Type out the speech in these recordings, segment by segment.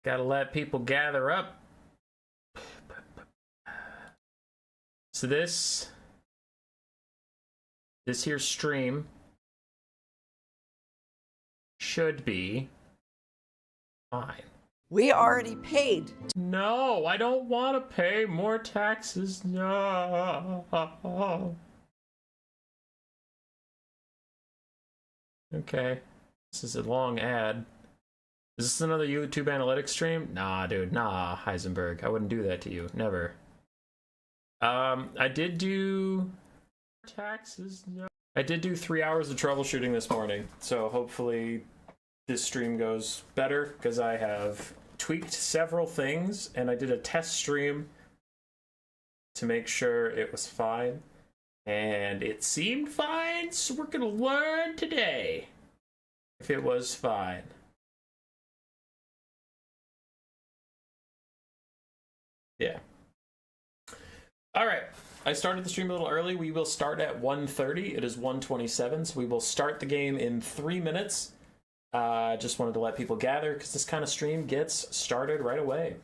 Gotta let people gather up. So this here stream should be fine. We already paid. No, I don't want to pay more taxes. No. Okay. This is a long ad. Is this another YouTube analytics stream? Nah, dude. Nah, Heisenberg. I wouldn't do that to you. Never. I did do taxes. No. I did do 3 hours of troubleshooting this morning, so hopefully this stream goes better, because I have tweaked several things, and I did a test stream to make sure it was fine, and it seemed fine, so we're gonna learn today if it was fine. Yeah. All right. I started the stream a little early. We will start at 1:30. It is 1:27, so we will start the game in 3 minutes. Just wanted to let people gather, because this kind of stream gets started right away.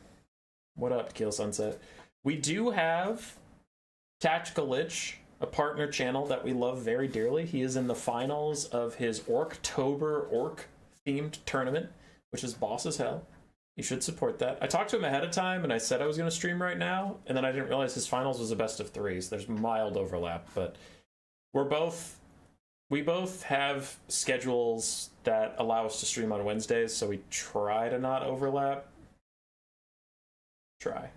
What up, Keel Sunset? We do have Tactical Lich, a partner channel that we love very dearly. He is in the finals of his Orktober Orc-themed tournament, which is boss as hell. You should support that. I talked to him ahead of time, and I said I was going to stream right now, and then I didn't realize his finals was a best of 3, so there's mild overlap, but we both have schedules that allow us to stream on Wednesdays, so we try to not overlap. Try.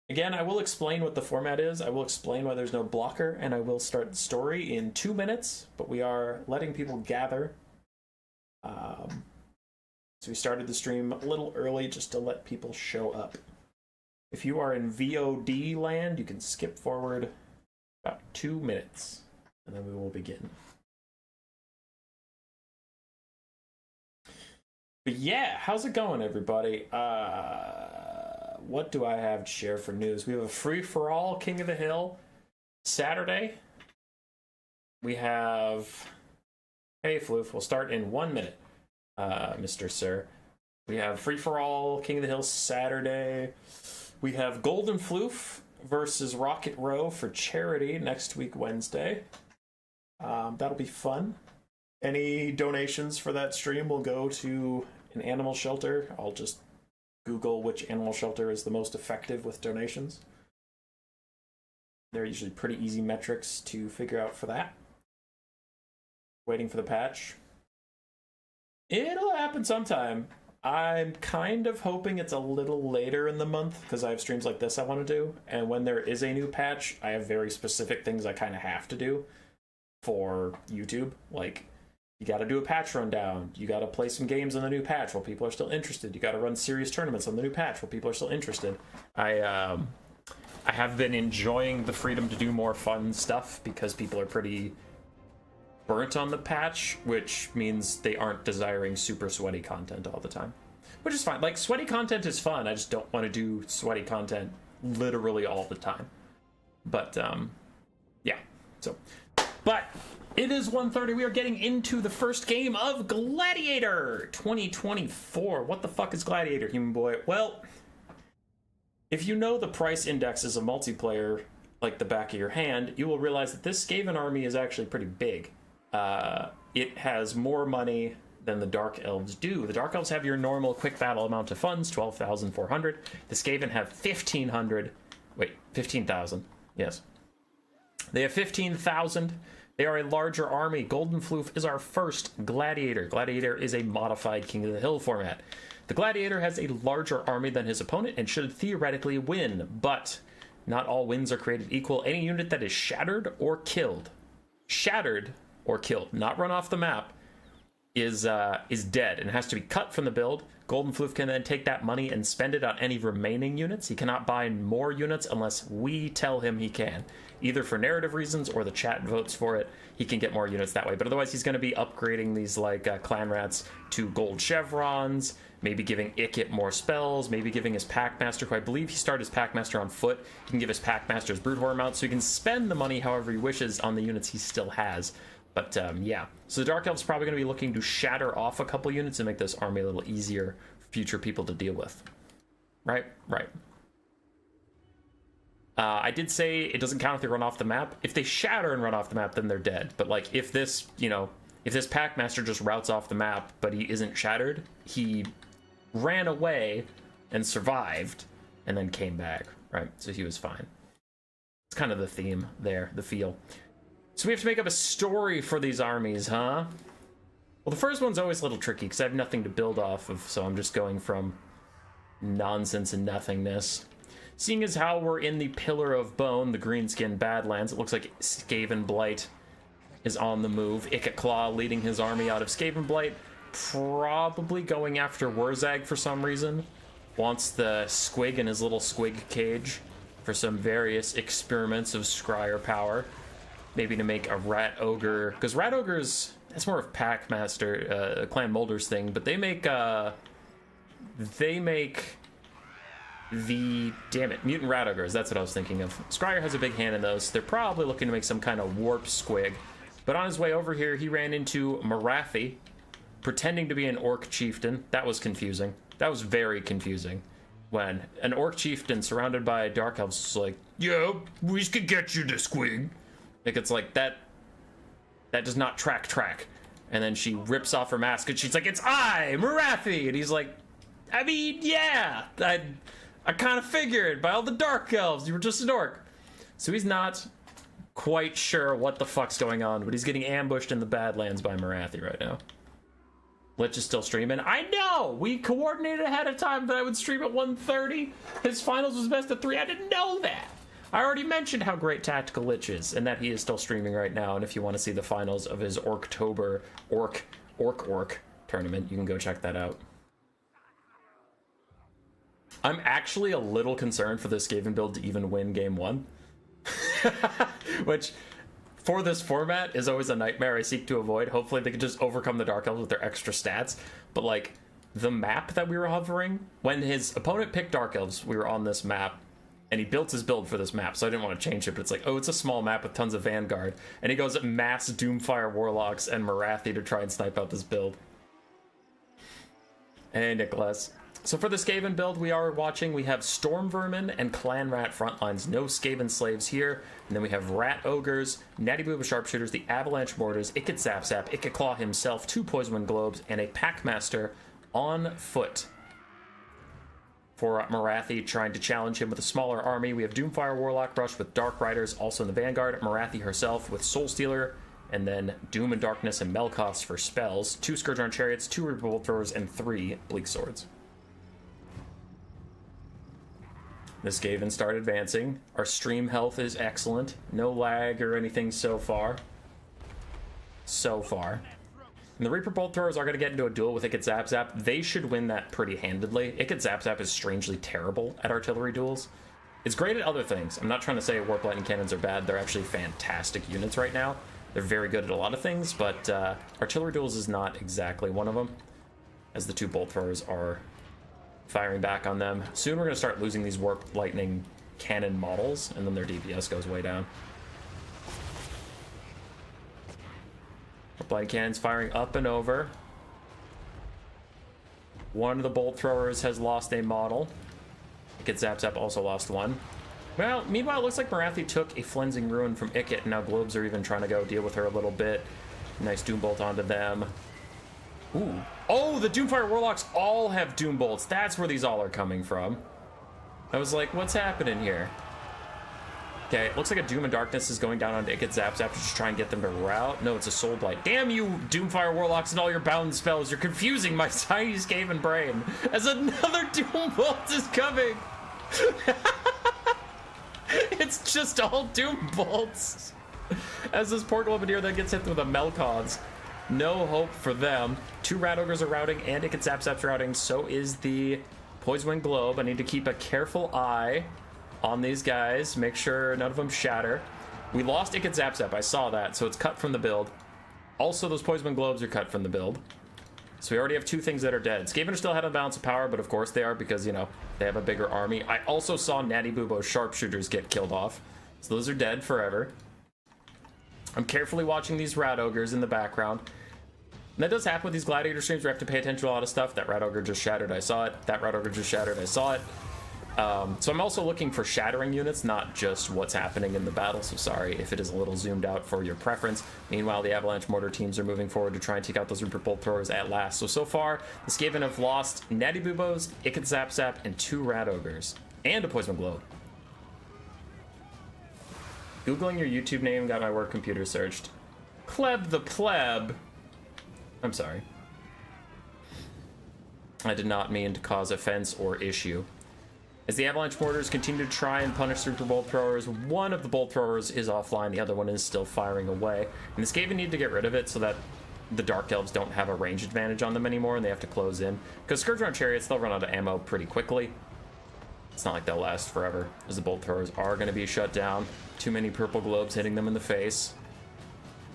Again, I will explain what the format is. I will explain why there's no blocker, and I will start the story in 2 minutes, but we are letting people gather. So we started the stream a little early just to let people show up. If you are in VOD land, you can skip forward about 2 minutes, and then we will begin. But yeah, how's it going, everybody? What do I have to share for news? We have a free-for-all King of the Hill Saturday. We have... Hey, Floof, we'll start in 1 minute. Mr. Sir. We have free-for-all King of the Hill Saturday. We have Golden Floof versus Rocket Row for charity next week, Wednesday. That'll be fun. Any donations for that stream will go to an animal shelter. I'll just Google which animal shelter is the most effective with donations. They're usually pretty easy metrics to figure out for that. Waiting for the patch. It'll happen sometime. I'm kind of hoping it's a little later in the month, because I have streams like this I want to do, and when there is a new patch, I have very specific things I kind of have to do for YouTube. Like, you got to do a patch rundown, you got to play some games on the new patch while people are still interested, you got to run serious tournaments on the new patch while people are still interested. I have been enjoying the freedom to do more fun stuff, because people are pretty burnt on the patch, which means they aren't desiring super sweaty content all the time, which is fine. Like, sweaty content is fun, I just don't want to do sweaty content literally all the time. But yeah, so, but it is 1:30. We are getting into the first game of Gladiator 2024. What the fuck is Gladiator, human boy? Well, if you know the price indexes of multiplayer like the back of your hand, you will realize that this Skaven army is actually pretty big. It has more money than the Dark Elves do. The Dark Elves have your normal quick battle amount of funds, 12,400. The Skaven have 1,500. Wait, 15,000. Yes. They have 15,000. They are a larger army. Golden Floof is our first Gladiator. Gladiator is a modified King of the Hill format. The Gladiator has a larger army than his opponent and should theoretically win, but not all wins are created equal. Any unit that is shattered or killed, not run off the map, is dead and has to be cut from the build. Golden Floof can then take that money and spend it on any remaining units. He cannot buy more units unless we tell him he can, either for narrative reasons or the chat votes for it. He can get more units that way, but otherwise he's going to be upgrading these like clan rats to gold chevrons, maybe giving Ikit more spells, maybe giving his Packmaster, who I believe he started his Packmaster on foot. He can give his Packmaster's Brood Horror mount, so he can spend the money however he wishes on the units he still has. But yeah, so the Dark Elves probably going to be looking to shatter off a couple units and make this army a little easier for future people to deal with. Right? Right. I did say it doesn't count if they run off the map. If they shatter and run off the map, then they're dead. But like if this, you know, if this Packmaster just routes off the map, but he isn't shattered, he ran away and survived and then came back, right? So he was fine. It's kind of the theme there, the feel. So we have to make up a story for these armies, huh? Well, the first one's always a little tricky because I have nothing to build off of, so I'm just going from nonsense and nothingness. Seeing as how we're in the Pillar of Bone, the Greenskin Badlands, it looks like Skaven Blight is on the move. Ikit Claw leading his army out of Skaven Blight, probably going after Wurzag for some reason. Wants the Squig in his little Squig cage for some various experiments of scryer power. Maybe to make a Rat Ogre, because Rat Ogres, that's more of Packmaster, Clan Molder's thing, but they make the, damn it, Mutant Rat Ogres, that's what I was thinking of. Scryer has a big hand in those. They're probably looking to make some kind of warp squig. But on his way over here, he ran into Marathi, pretending to be an Orc Chieftain. That was confusing. That was very confusing. When an Orc Chieftain surrounded by Dark Elves is like, yeah, we could get you to squig. Like, it's like, that does not track. And then she rips off her mask and she's like, it's I, Marathi! And he's like, I mean, yeah, I kind of figured by all the Dark Elves, you were just an orc. So he's not quite sure what the fuck's going on, but he's getting ambushed in the Badlands by Marathi right now. Lich is still streaming. I know! We coordinated ahead of time that I would stream at 1:30. His finals was best of 3. I didn't know that. I already mentioned how great Tactical Lich is, and that he is still streaming right now, and if you want to see the finals of his Orktober Orc tournament, you can go check that out. I'm actually a little concerned for this Skaven build to even win game 1. Which, for this format, is always a nightmare I seek to avoid. Hopefully they can just overcome the Dark Elves with their extra stats. But, like, the map that we were hovering, when his opponent picked Dark Elves, we were on this map, and he built his build for this map, so I didn't want to change it, but it's like, oh, it's a small map with tons of Vanguard. And he goes at mass Doomfire Warlocks and Marathi to try and snipe out this build. Hey, Nicholas. So for the Skaven build we are watching, we have Storm Vermin and Clan Rat frontlines. No Skaven slaves here. And then we have Rat Ogres, Natty Booba Sharpshooters, the Avalanche Mortars, Ikit Zap Zap, Ikit Claw himself, 2 Poison Globes, and a Packmaster on foot. For Marathi trying to challenge him with a smaller army, we have Doomfire Warlock Brush with Dark Riders, also in the Vanguard, Marathi herself with Soul Stealer, and then Doom and Darkness and Melkoths for spells, 2 Scourgeon Chariots, 2 Reaper Bolt Throwers, and 3 Bleak Swords. The Skaven start advancing. Our stream health is excellent. No lag or anything so far. And the Reaper Bolt Throwers are going to get into a duel with Ikit Zap Zap. They should win that pretty handedly. Ikit Zap Zap is strangely terrible at artillery duels. It's great at other things. I'm not trying to say Warp Lightning Cannons are bad. They're actually fantastic units right now. They're very good at a lot of things, but artillery duels is not exactly one of them, as the 2 Bolt Throwers are firing back on them. Soon we're going to start losing these Warp Lightning Cannon models, and then their DPS goes way down. Warp Lightning Cannons firing up and over. One of the Bolt Throwers has lost a model. Ikit Zap Zap also lost one. Well, meanwhile, it looks like Marathi took a Flensing Ruin from Ikit, and now Globes are even trying to go deal with her a little bit. Nice Doom Bolt onto them. Ooh. Oh, the Doomfire Warlocks all have Doom Bolts. That's where these all are coming from. I was like, what's happening here? Okay, it looks like a Doom and Darkness is going down onto Ikit Zap Zap to just try and get them to rout. No, it's a Soul Blight. Damn you, Doomfire Warlocks and all your bound spells. You're confusing my tiny Skaven brain. As another Doom Bolt is coming. It's just all Doom Bolts. As this poor Gladiator then gets hit with a Melkoths. No hope for them. 2 Rat Ogres are routing and Ikit Zap Zap's routing. So is the Poisonwing Globe. I need to keep a careful eye on these guys. Make sure none of them shatter. We lost Ikit Zap Zap. I saw that. So it's cut from the build. Also, those Poisonwing Globes are cut from the build. So we already have 2 things that are dead. Skaven are still ahead on balance of power, but of course they are because, you know, they have a bigger army. I also saw Natty Boobo's Sharpshooters get killed off. So those are dead forever. I'm carefully watching these Rat Ogres in the background. And that does happen with these Gladiator streams where I have to pay attention to a lot of stuff. That Rat Ogre just shattered, I saw it. That Rat Ogre just shattered, I saw it. So I'm also looking for shattering units, not just what's happening in the battle, so sorry if it is a little zoomed out for your preference. Meanwhile, the Avalanche Mortar teams are moving forward to try and take out those Rupert Bolt Throwers at last. So far, the Skaven have lost Natty Bubos, Ikit Zap Zap, and 2 Rat Ogres. And a Poison Globe. Googling your YouTube name got my work computer searched. Kleb the Pleb. I'm sorry. I did not mean to cause offense or issue. As the Avalanche Mortars continue to try and punish Super Bolt Throwers, one of the Bolt Throwers is offline, the other one is still firing away. And the Skaven need to get rid of it so that the Dark Elves don't have a range advantage on them anymore and they have to close in. Because Scourge Runner Chariots, they'll run out of ammo pretty quickly. It's not like they'll last forever, as the Bolt Throwers are going to be shut down. Too many purple globes hitting them in the face.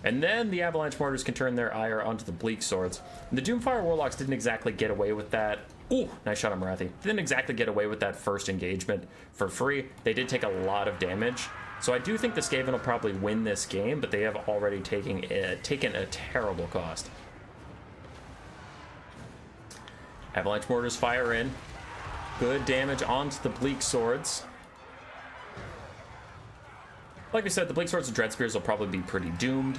And then the Avalanche Mortars can turn their ire onto the Bleak Swords. And the Doomfire Warlocks didn't exactly get away with that. Ooh, nice shot on Marathi. Didn't exactly get away with that first engagement for free. They did take a lot of damage. So I do think the Skaven will probably win this game, but they have already taken a terrible cost. Avalanche Mortars fire in. Good damage onto the Bleak Swords. Like I said, the Bleak Swords and Dread Spears will probably be pretty doomed.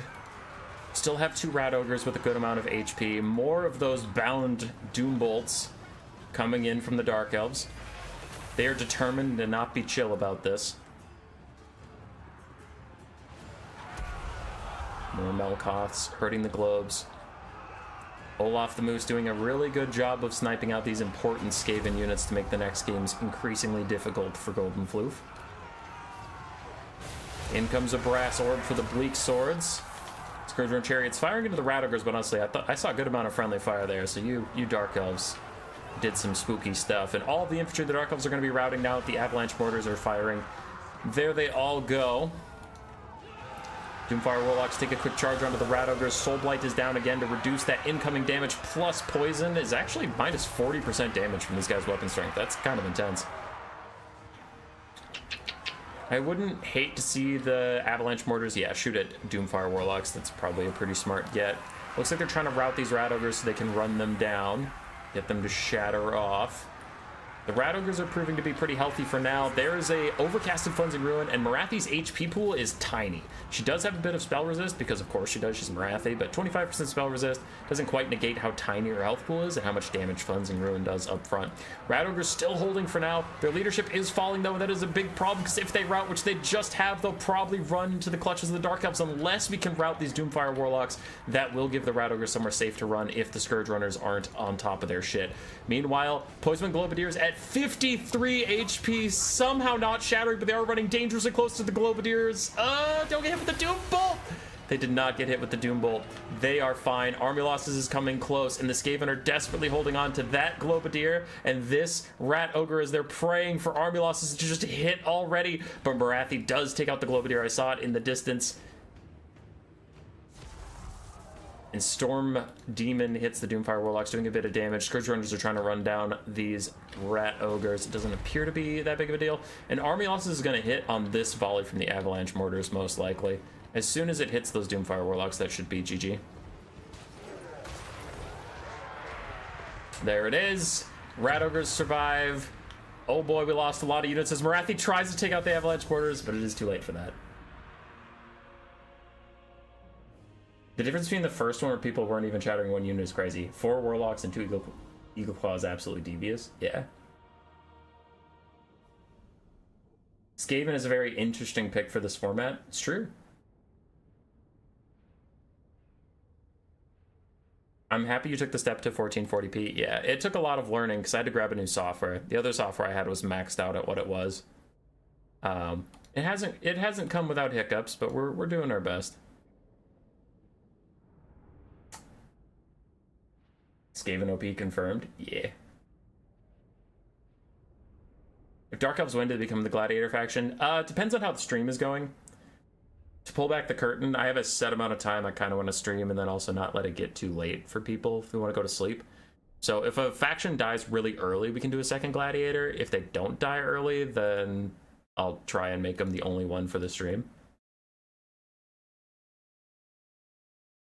Still have 2 Rat Ogres with a good amount of HP. More of those bound Doom Bolts coming in from the Dark Elves. They are determined to not be chill about this. More Melkoths hurting the globes. Olaf the Moose doing a really good job of sniping out these important Skaven units to make the next games increasingly difficult for Golden Floof. In comes a Brass Orb for the Bleak Swords. Scourge Runner Chariots firing into the Rat Ogres, but honestly, I saw a good amount of friendly fire there, so you Dark Elves did some spooky stuff. And all the infantry the Dark Elves are going to be routing now. The Avalanche Mortars are firing. There they all go. Doomfire Warlocks take a quick charge onto the Rat Ogres. Soul Blight is down again to reduce that incoming damage, plus Poison is actually minus 40% damage from these guys' weapon strength. That's kind of intense. I wouldn't hate to see the Avalanche Mortars, shoot at Doomfire Warlocks. That's probably a pretty smart get. Looks like they're trying to route these Rat Ogres so they can run them down, get them to shatter off. The Rat Ogres are proving to be pretty healthy for now. There is a Overcasted Cleansing Ruin, and Marathi's HP pool is tiny. She does have a bit of spell resist, because of course she does, she's Marathi, but 25% spell resist doesn't quite negate how tiny her health pool is and how much damage Cleansing Ruin does up front. Rat Ogres still holding for now. Their leadership is falling though, and that is a big problem, because if they rout, which they just have, they'll probably run into the clutches of the Dark Elves unless we can rout these Doomfire Warlocks. That will give the Rat Ogres somewhere safe to run if the Scourge Runners aren't on top of their shit. Meanwhile, Poison Globadiers at 53 HP, somehow not shattering, but they are running dangerously close to the Globadiers. Don't get hit with the Doom Bolt! They did not get hit with the Doom Bolt. They are fine. Army Losses is coming close, and the Skaven are desperately holding on to that Globadier, and this Rat Ogre as they're praying for Army Losses to just hit already, but Marathi does take out the Globadier. I saw it in the distance. And Storm Demon hits the Doomfire Warlocks, doing a bit of damage. Scourge Runners are trying to run down these Rat Ogres. It doesn't appear to be that big of a deal. And Army Losses is going to hit on this volley from the Avalanche Mortars, most likely. As soon as it hits those Doomfire Warlocks, that should be GG. There it is. Rat Ogres survive. Oh boy, we lost a lot of units as Marathi tries to take out the Avalanche Mortars, but it is too late for that. The difference between the first one where people weren't even shattering one unit is crazy. 4 Warlocks and 2 Eagle Claw is absolutely devious. Yeah. Skaven is a very interesting pick for this format. It's true. I'm happy you took the step to 1440p. Yeah, it took a lot of learning because I had to grab a new software. The other software I had was maxed out at what it was. It hasn't come without hiccups, but we're doing our best. Skaven OP confirmed. Yeah. If Dark Elves win, do they become the Gladiator faction? Depends on how the stream is going. To pull back the curtain, I have a set amount of time I kind of want to stream and then also not let it get too late for people if we want to go to sleep. So if a faction dies really early, we can do a second Gladiator. If they don't die early, then I'll try and make them the only one for the stream.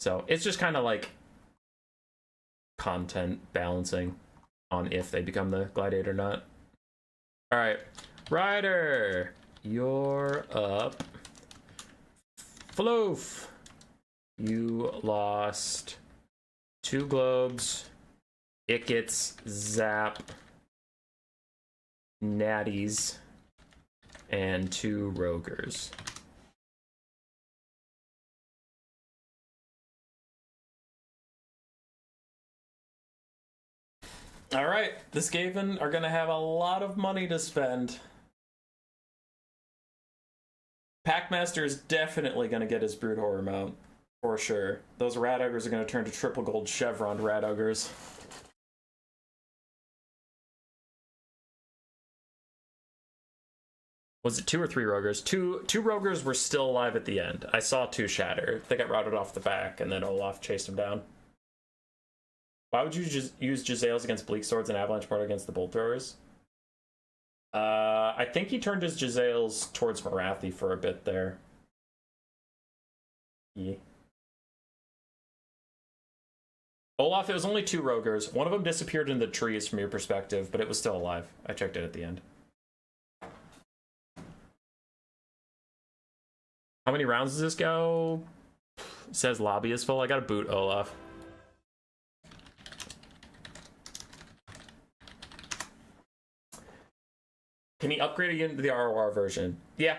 So it's just kind of like content balancing on if they become the Gladiator or not. All right, Ryder, you're up. Floof, you lost 2 globes, Ickets, Zap, Natties, and 2 Rogers. All right, the Skaven are going to have a lot of money to spend. Packmaster is definitely going to get his Brood Horror mount, for sure. Those Rat Ogres are going to turn to triple gold chevroned Rat Ogres. Was it 2 or 3 Rogers? Two Rogers were still alive at the end. I saw 2 shatter. They got routed off the back, and then Olaf chased him down. Why would you just use Jezzails against Bleak Swords and Avalanche Mortar against the Bolt Throwers? I think he turned his Jezzails towards Marathi for a bit there. Yeah. Olaf, it was only 2 Rogers. One of them disappeared in the trees from your perspective, but it was still alive. I checked it at the end. How many rounds does this go? It says lobby is full. I gotta boot Olaf. Can he upgrade again to the ROR version? Yeah.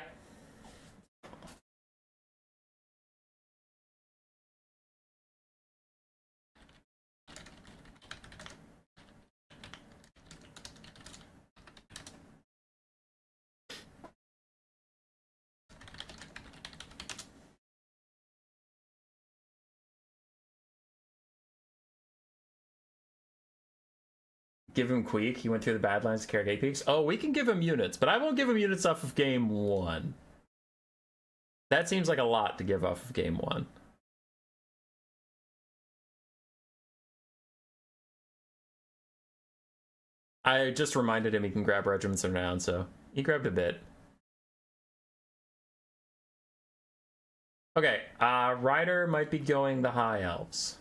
Give him Queek. He went through the Badlands to carry Gate Peaks. Oh, we can give him units, but I won't give him units off of game 1. That seems like a lot to give off of game 1. I just reminded him he can grab regiments around, so he grabbed a bit. Okay, Ryder might be going the High Elves.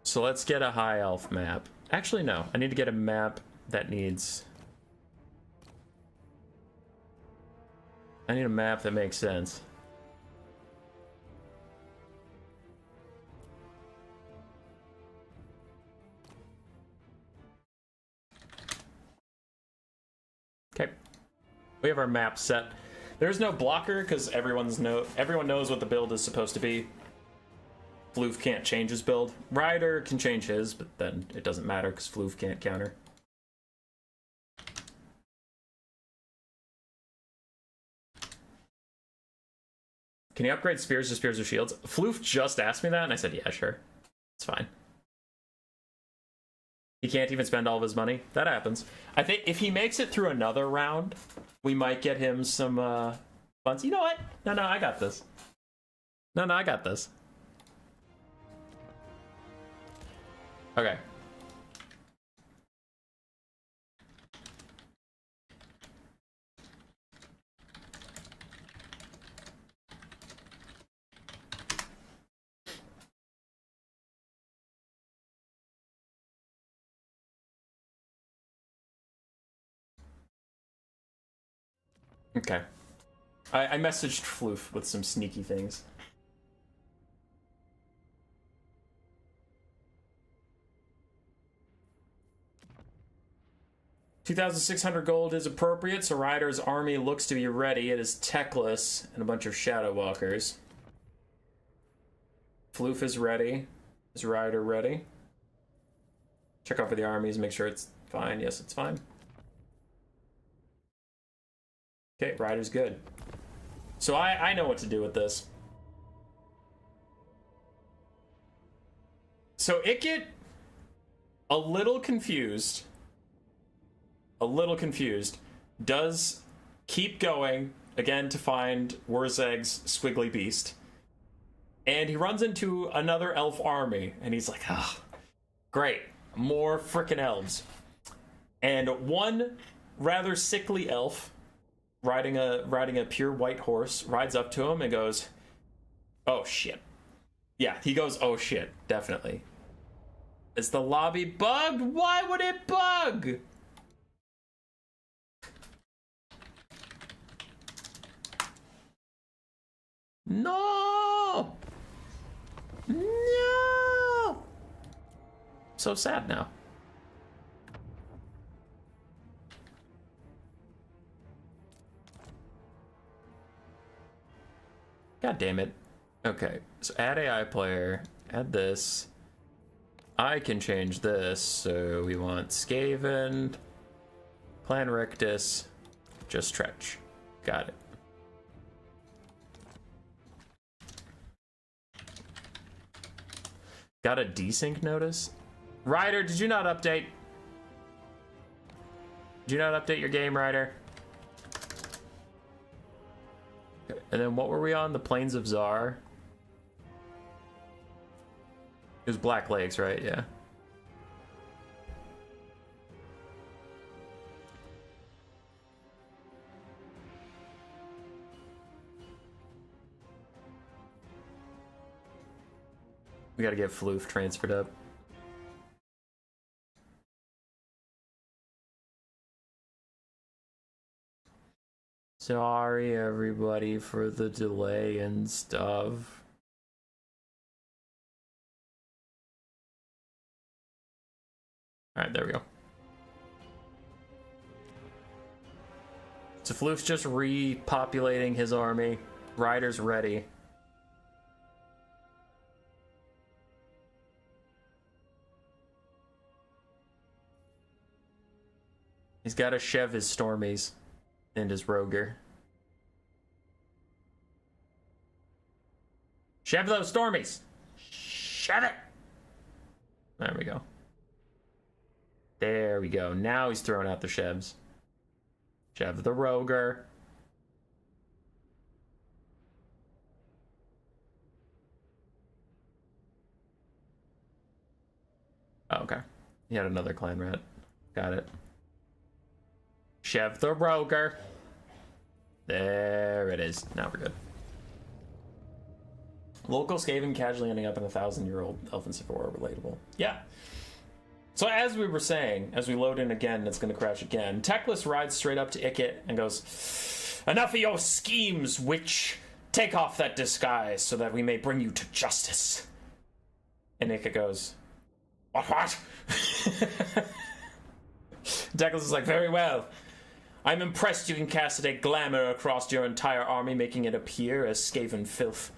So let's get a High Elf map. Actually, no. I need to get a map that needs... I need a map that makes sense. Okay. We have our map set. There's no blocker because everyone knows what the build is supposed to be. Floof can't change his build. Ryder can change his, but then it doesn't matter because Floof can't counter. Can you upgrade spears to spears or shields? Floof just asked me that, and I said, yeah, sure. It's fine. He can't even spend all of his money. That happens. I think if he makes it through another round, we might get him some funds. You know what? No, I got this. No, I got this. Okay. Okay. I messaged Floof with some sneaky things. $2,600 gold is appropriate, so Ryder's army looks to be ready. It is techless and a bunch of Shadow Walkers. Floof is ready. Is Ryder ready? Check out for the armies, make sure it's fine. Yes, it's fine. Okay, Ryder's good. So I know what to do with this. So Icket, a little confused, does keep going, again, to find Wurzeg's Squiggly Beast. And he runs into another elf army, and he's like, ah, oh, great, more frickin' elves. And one rather sickly elf riding a pure white horse rides up to him and goes, oh shit, Yeah, he goes, oh shit, definitely. Is the lobby bugged? Why would it bug? No! No! So sad now. God damn it. Okay, so add AI player, add this. I can change this, so we want Skaven, Clan Rictus, just Tretch. Got it. Got a desync notice? Ryder, did you not update? Did you not update your game, Ryder? Okay. And then what were we on? The Plains of Zar? It was Black Lakes, right? Yeah. We gotta get Floof transferred up. Sorry, everybody, for the delay and stuff. Alright, there we go. So Floof's just repopulating his army. Ryder's ready. He's got to shove his Stormies and his Roger. Shove those Stormies! Shove it! There we go. There we go. Now he's throwing out the Shevs. Shev the Roger. Oh, okay. He had another clan rat. Got it. Shev the Roger. There it is. Now we're good. Local Skaven casually ending up in a 1,000-year-old Elven Civil War relatable. Yeah. So as we were saying, as we load in again, it's going to crash again. Teclis rides straight up to Ikit and goes, "Enough of your schemes, witch! Take off that disguise so that we may bring you to justice." And Ikit goes, What? Teclis is like, "Very well. I'm impressed you can castigate glamour across your entire army, making it appear as Skaven filth.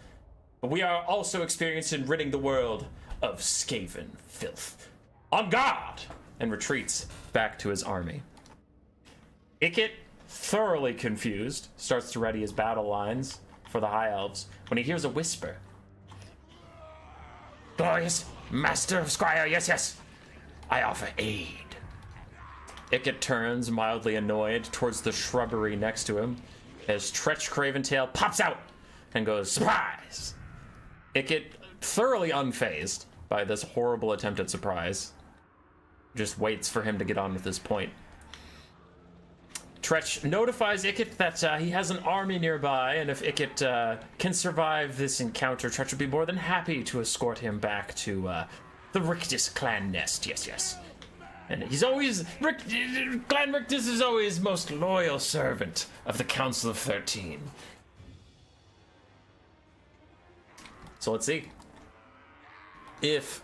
But we are also experienced in ridding the world of Skaven filth. On guard!" And retreats back to his army. Ikit, thoroughly confused, starts to ready his battle lines for the High Elves when he hears a whisper. "Glorious Master of Squire, yes. I offer aid." Ikit turns, mildly annoyed, towards the shrubbery next to him as Tretch Craventail pops out and goes, "Surprise!" Ikit, thoroughly unfazed by this horrible attempt at surprise, just waits for him to get on with his point. Tretch notifies Ikit that he has an army nearby, and if Ikit can survive this encounter, Tretch would be more than happy to escort him back to the Rictus clan nest. Yes. And he's always... Clan Rictus is always most loyal servant of the Council of 13. So let's see. If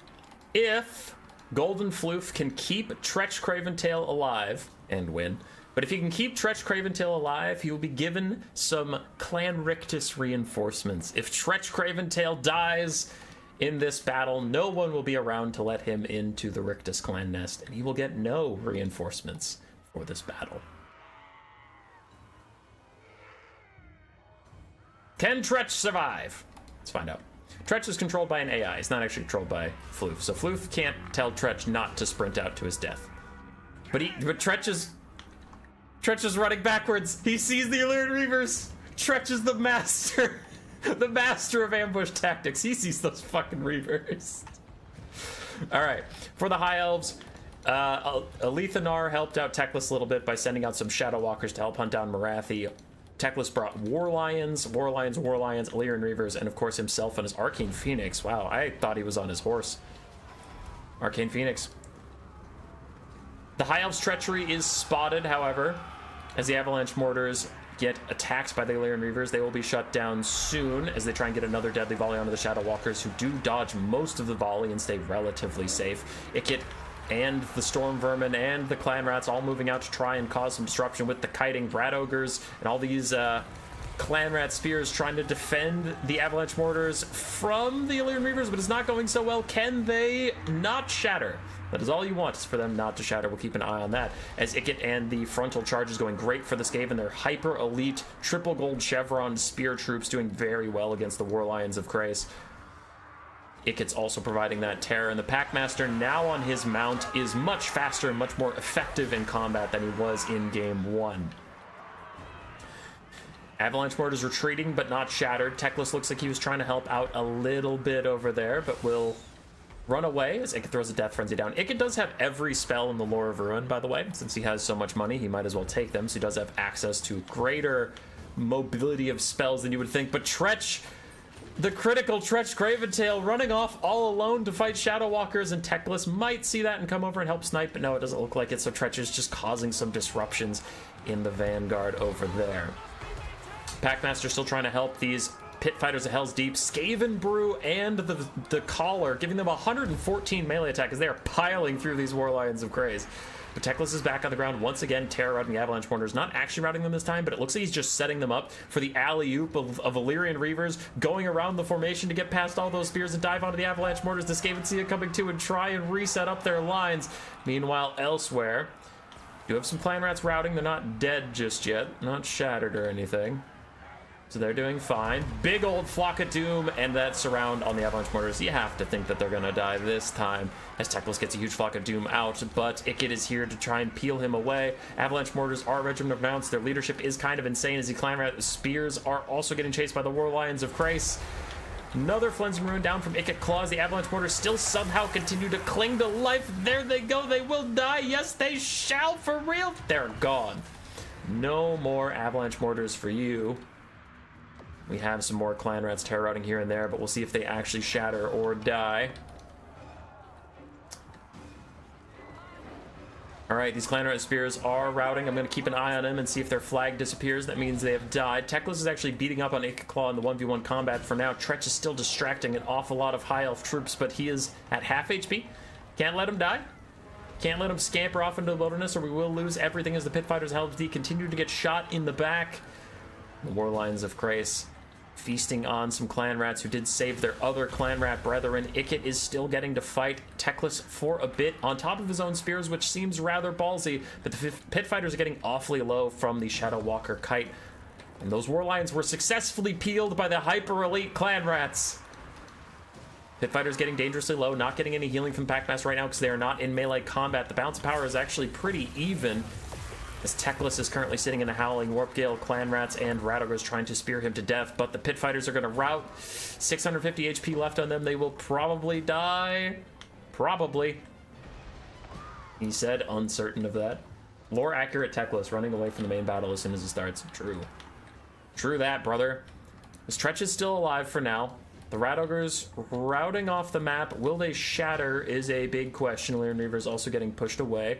Golden Floof can keep Tretch Craventail alive and win, but if he can keep Tretch Craventail alive, he will be given some Clan Rictus reinforcements. If Tretch Craventail dies in this battle, no one will be around to let him into the Rictus clan nest, and he will get no reinforcements for this battle. Can Tretch survive? Let's find out. Tretch is controlled by an AI. It's not actually controlled by Floof. So Floof can't tell Tretch not to sprint out to his death. But Tretch is running backwards. He sees the Illyrian Reavers. Tretch is the master. The master of ambush tactics. He sees those fucking Reavers. Alright. For the High Elves, Alethanar helped out Teclis a little bit by sending out some Shadow Walkers to help hunt down Marathi. Teclis brought War Lions, Illyrian Reavers, and of course himself and his Arcane Phoenix. Wow, I thought he was on his horse. Arcane Phoenix. The High Elves' treachery is spotted, however, as the Avalanche Mortars get attacked by the Illyrian Reavers. They will be shut down soon as they try and get another deadly volley onto the Shadow Walkers, who do dodge most of the volley and stay relatively safe. Ikit and the Storm Vermin and the Clan Rats all moving out to try and cause some disruption with the kiting Rat Ogres and all these Clan Rat Spears trying to defend the Avalanche Mortars from the Illyrian Reavers, but it's not going so well. Can they not shatter? That is all you want, is for them not to shatter. We'll keep an eye on that, as Ikit and the frontal charge is going great for the Skaven. They're hyper elite, triple gold chevron spear troops doing very well against the War Lions of Krace. Ikit's also providing that terror, and the Packmaster now on his mount is much faster and much more effective in combat than he was in game 1. Avalanche Mortars retreating but not shattered. Teclis looks like he was trying to help out a little bit over there, but will run away as Ikit throws a Death Frenzy down. Ikit does have every spell in the Lore of Ruin, by the way. Since he has so much money, he might as well take them, so he does have access to greater mobility of spells than you would think. But Tretch, the critical Tretch Craventail, running off all alone to fight Shadow Walkers, and Teclis might see that and come over and help snipe, but no, it doesn't look like it, so Tretch is just causing some disruptions in the Vanguard over there. Packmaster still trying to help these Pit Fighters of Hell's Deep, Skaven Brew, and the Caller, giving them 114 melee attack as they are piling through these War Lions of Krace. But Teclis is back on the ground once again, terror routing the Avalanche Mortars. Not actually routing them this time, but it looks like he's just setting them up for the alley-oop of Illyrian Reavers, going around the formation to get past all those spears and dive onto the Avalanche Mortars. The Skaven see it coming too and try and reset up their lines. Meanwhile, elsewhere, you have some Clan Rats routing. They're not dead just yet, not shattered or anything. So they're doing fine. Big old Flock of Doom and that surround on the Avalanche Mortars. You have to think that they're going to die this time as Teclis gets a huge Flock of Doom out, but Ikit is here to try and peel him away. Avalanche Mortars are a regiment of mounts. Their leadership is kind of insane as the Clan Rat Spears are also getting chased by the War Lions of Krace. Another Flensing Ruin down from Ikit Claws. The Avalanche Mortars still somehow continue to cling to life. There they go. They will die. Yes, they shall for real. They're gone. No more Avalanche Mortars for you. We have some more Clan Rats terror routing here and there, but we'll see if they actually shatter or die. Alright, these Clan Rat Spears are routing. I'm going to keep an eye on them and see if their flag disappears. That means they have died. Teclis is actually beating up on Ikit Claw in the 1v1 combat for now. Tretch is still distracting an awful lot of High Elf troops, but he is at half HP. Can't let him die. Can't let him scamper off into the wilderness, or we will lose everything as the Pit Fighters Helms D continue to get shot in the back. The War Lions of Krace feasting on some Clan Rats who did save their other Clan Rat brethren. Ikit is still getting to fight Teclis for a bit on top of his own spears, which seems rather ballsy, but the Pit Fighters are getting awfully low from the Shadow Walker kite, and those War Lions were successfully peeled by the hyper elite Clan Rats. Pit Fighters getting dangerously low, not getting any healing from Packmaster right now because they are not in melee combat. The balance of power is actually pretty even, as Teclis is currently sitting in a Howling Warp Gale, Clan Rats and Rat Ogres trying to spear him to death, but the Pit Fighters are going to rout. 650 HP left on them. They will probably die. Probably. He said, uncertain of that. Lore accurate Teclis running away from the main battle as soon as it starts. True. True that, brother. This Tretch is still alive for now. The Rat Ogres routing off the map. Will they shatter is a big question. Illyrian Reavers also getting pushed away.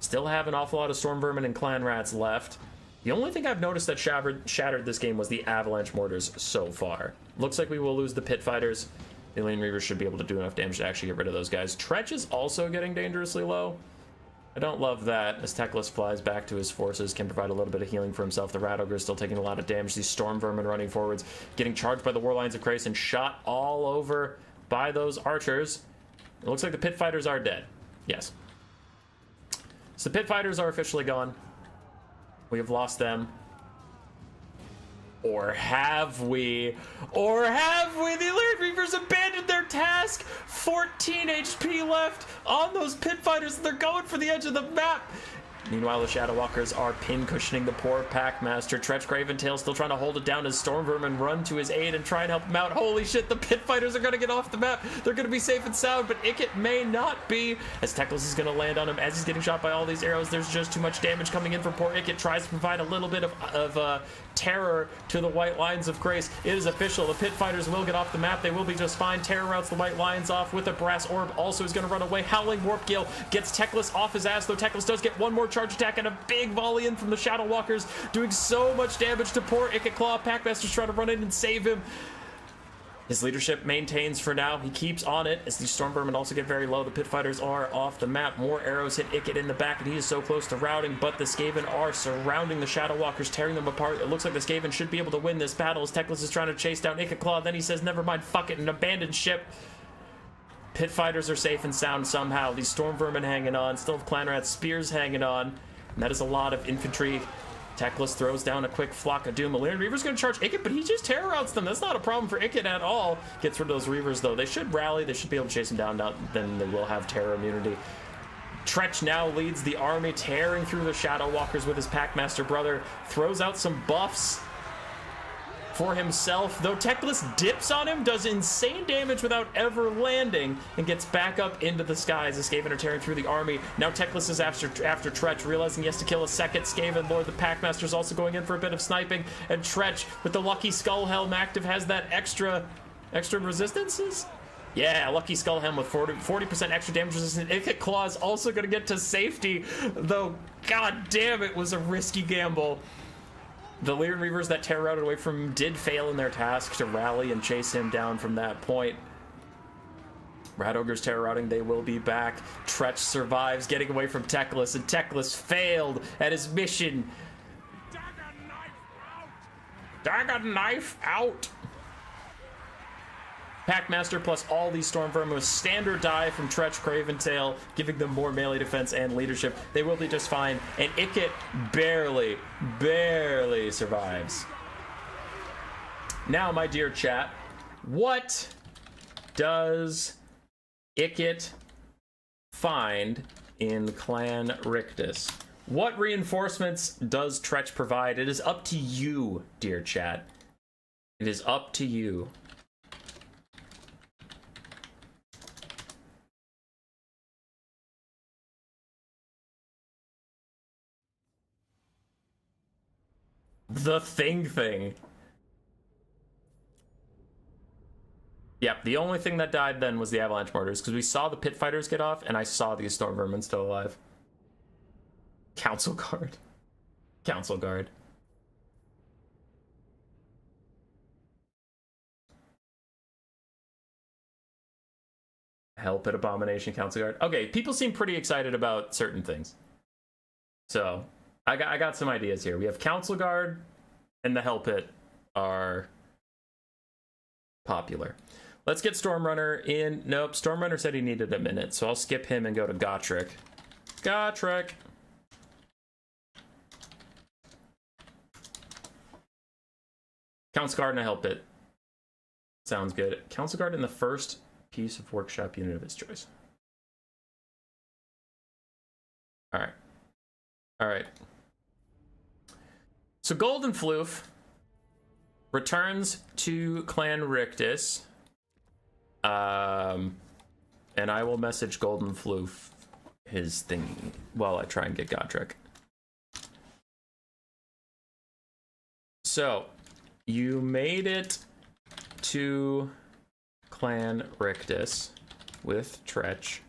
Still have an awful lot of Storm Vermin and Clan Rats left. The only thing I've noticed that shattered this game was the Avalanche Mortars so far. Looks like we will lose the Pit Fighters. The Illyrian Reavers should be able to do enough damage to actually get rid of those guys. Tretch is also getting dangerously low. I don't love that, as Teclis flies back to his forces, can provide a little bit of healing for himself. The Rat Ogre is still taking a lot of damage. These Storm Vermin running forwards, getting charged by the War Lions of Krace and shot all over by those archers. It looks like the Pit Fighters are dead. Yes. So the Pit Fighters are officially gone. We have lost them. Or have we? Or have we? The Illyrian Reavers abandoned their task. 14 HP left on those Pit Fighters. They're going for the edge of the map. Meanwhile, the Shadow Walkers are pin cushioning the poor Packmaster. Tretch Craventail still trying to hold it down as Storm Vermin run to his aid and try and help him out. Holy shit, the Pit Fighters are going to get off the map. They're going to be safe and sound, but Ikit may not be, as Teclis is going to land on him as he's getting shot by all these arrows. There's just too much damage coming in for poor Ikit. Tries to provide a little bit of terror to the White Lions of Grace. It is official. The Pit Fighters will get off the map. They will be just fine. Terror routes the White Lions off with a Brass Orb. Also is going to run away. Howling Warp Gale gets Teclis off his ass, though Teclis does get one more charge attack and a big volley in from the Shadow Walkers, doing so much damage to poor Ikit Claw. Packmaster's trying to run in and save him. His leadership maintains for now. He keeps on it as the Storm Vermin also get very low. The Pit Fighters are off the map. More arrows hit Ikit in the back, and he is so close to routing, but the Skaven are surrounding the Shadow Walkers, tearing them apart. It looks like the Skaven should be able to win this battle as Teclis is trying to chase down Ikit Claw. Then he says, never mind, fuck it, and abandon ship. Pit Fighters are safe and sound somehow. These Storm Vermin hanging on. Still have Clan Rat's spears hanging on. And that is a lot of infantry. Teclis throws down a quick flock of doom. Illyrian Reaver's going to charge Ikit, but he just terror routes them. That's not a problem for Ikit at all. Gets rid of those Reavers, though. They should rally. They should be able to chase him down. Then they will have terror immunity. Tretch now leads the army, tearing through the Shadow Walkers with his Packmaster brother. Throws out some buffs for himself, though Teclis dips on him, does insane damage without ever landing, and gets back up into the skies. The Skaven are tearing through the army. Now Teclis is after Tretch, realizing he has to kill a second Skaven Lord. The Packmaster's also going in for a bit of sniping, and Tretch, with the Lucky Skull Helm active, has that extra resistances? Yeah, Lucky Skull Helm with 40% extra damage resistance. Ikit Claw is also going to get to safety, though, god damn, it was a risky gamble. The Illyrian Reavers that terror routed away from him did fail in their task to rally and chase him down from that point. Rat Ogre's terror routing, they will be back. Tretch survives, getting away from Teclis, and Teclis failed at his mission. Dagger knife out! Dagger knife out! Packmaster plus all these Storm Vermin with standard die from Tretch Craventail, giving them more melee defense and leadership. They will be just fine, and Ikit barely survives. Now, my dear chat, what does Ikit find in Clan Rictus? What reinforcements does Tretch provide? It is up to you, dear chat. It is up to you. The thing. Yep, the only thing that died then was the Avalanche Mortars, because we saw the Pit Fighters get off, and I saw these Storm Vermin still alive. Council Guard. Help at Abomination, Council Guard. Okay, people seem pretty excited about certain things. So, I got some ideas here. We have Council Guard and the Hell Pit are popular. Let's get Stormrunner in. Nope, Stormrunner said he needed a minute, so I'll skip him and go to Gotrek. Council Guard and a Hell Pit. Sounds good. Council Guard in the first piece of workshop unit of his choice. Alright. So Golden Floof returns to Clan Rictus. And I will message Golden Floof his thingy while I try and get Godric. So, you made it to Clan Rictus with Tretch.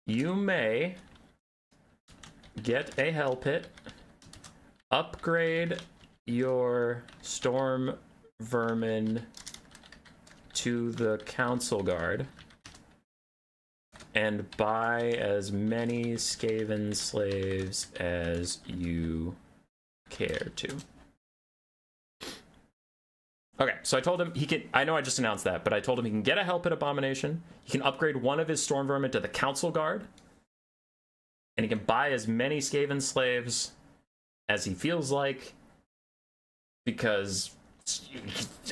You may get a Hell Pit, upgrade your Storm Vermin to the Council Guard, and buy as many Skaven slaves as you care to. Okay, so I told him he can. I know I just announced that, but I told him he can get a Hell Pit Abomination. He can upgrade one of his Storm Vermin to the Council Guard. And he can buy as many Skaven slaves as he feels like. Because,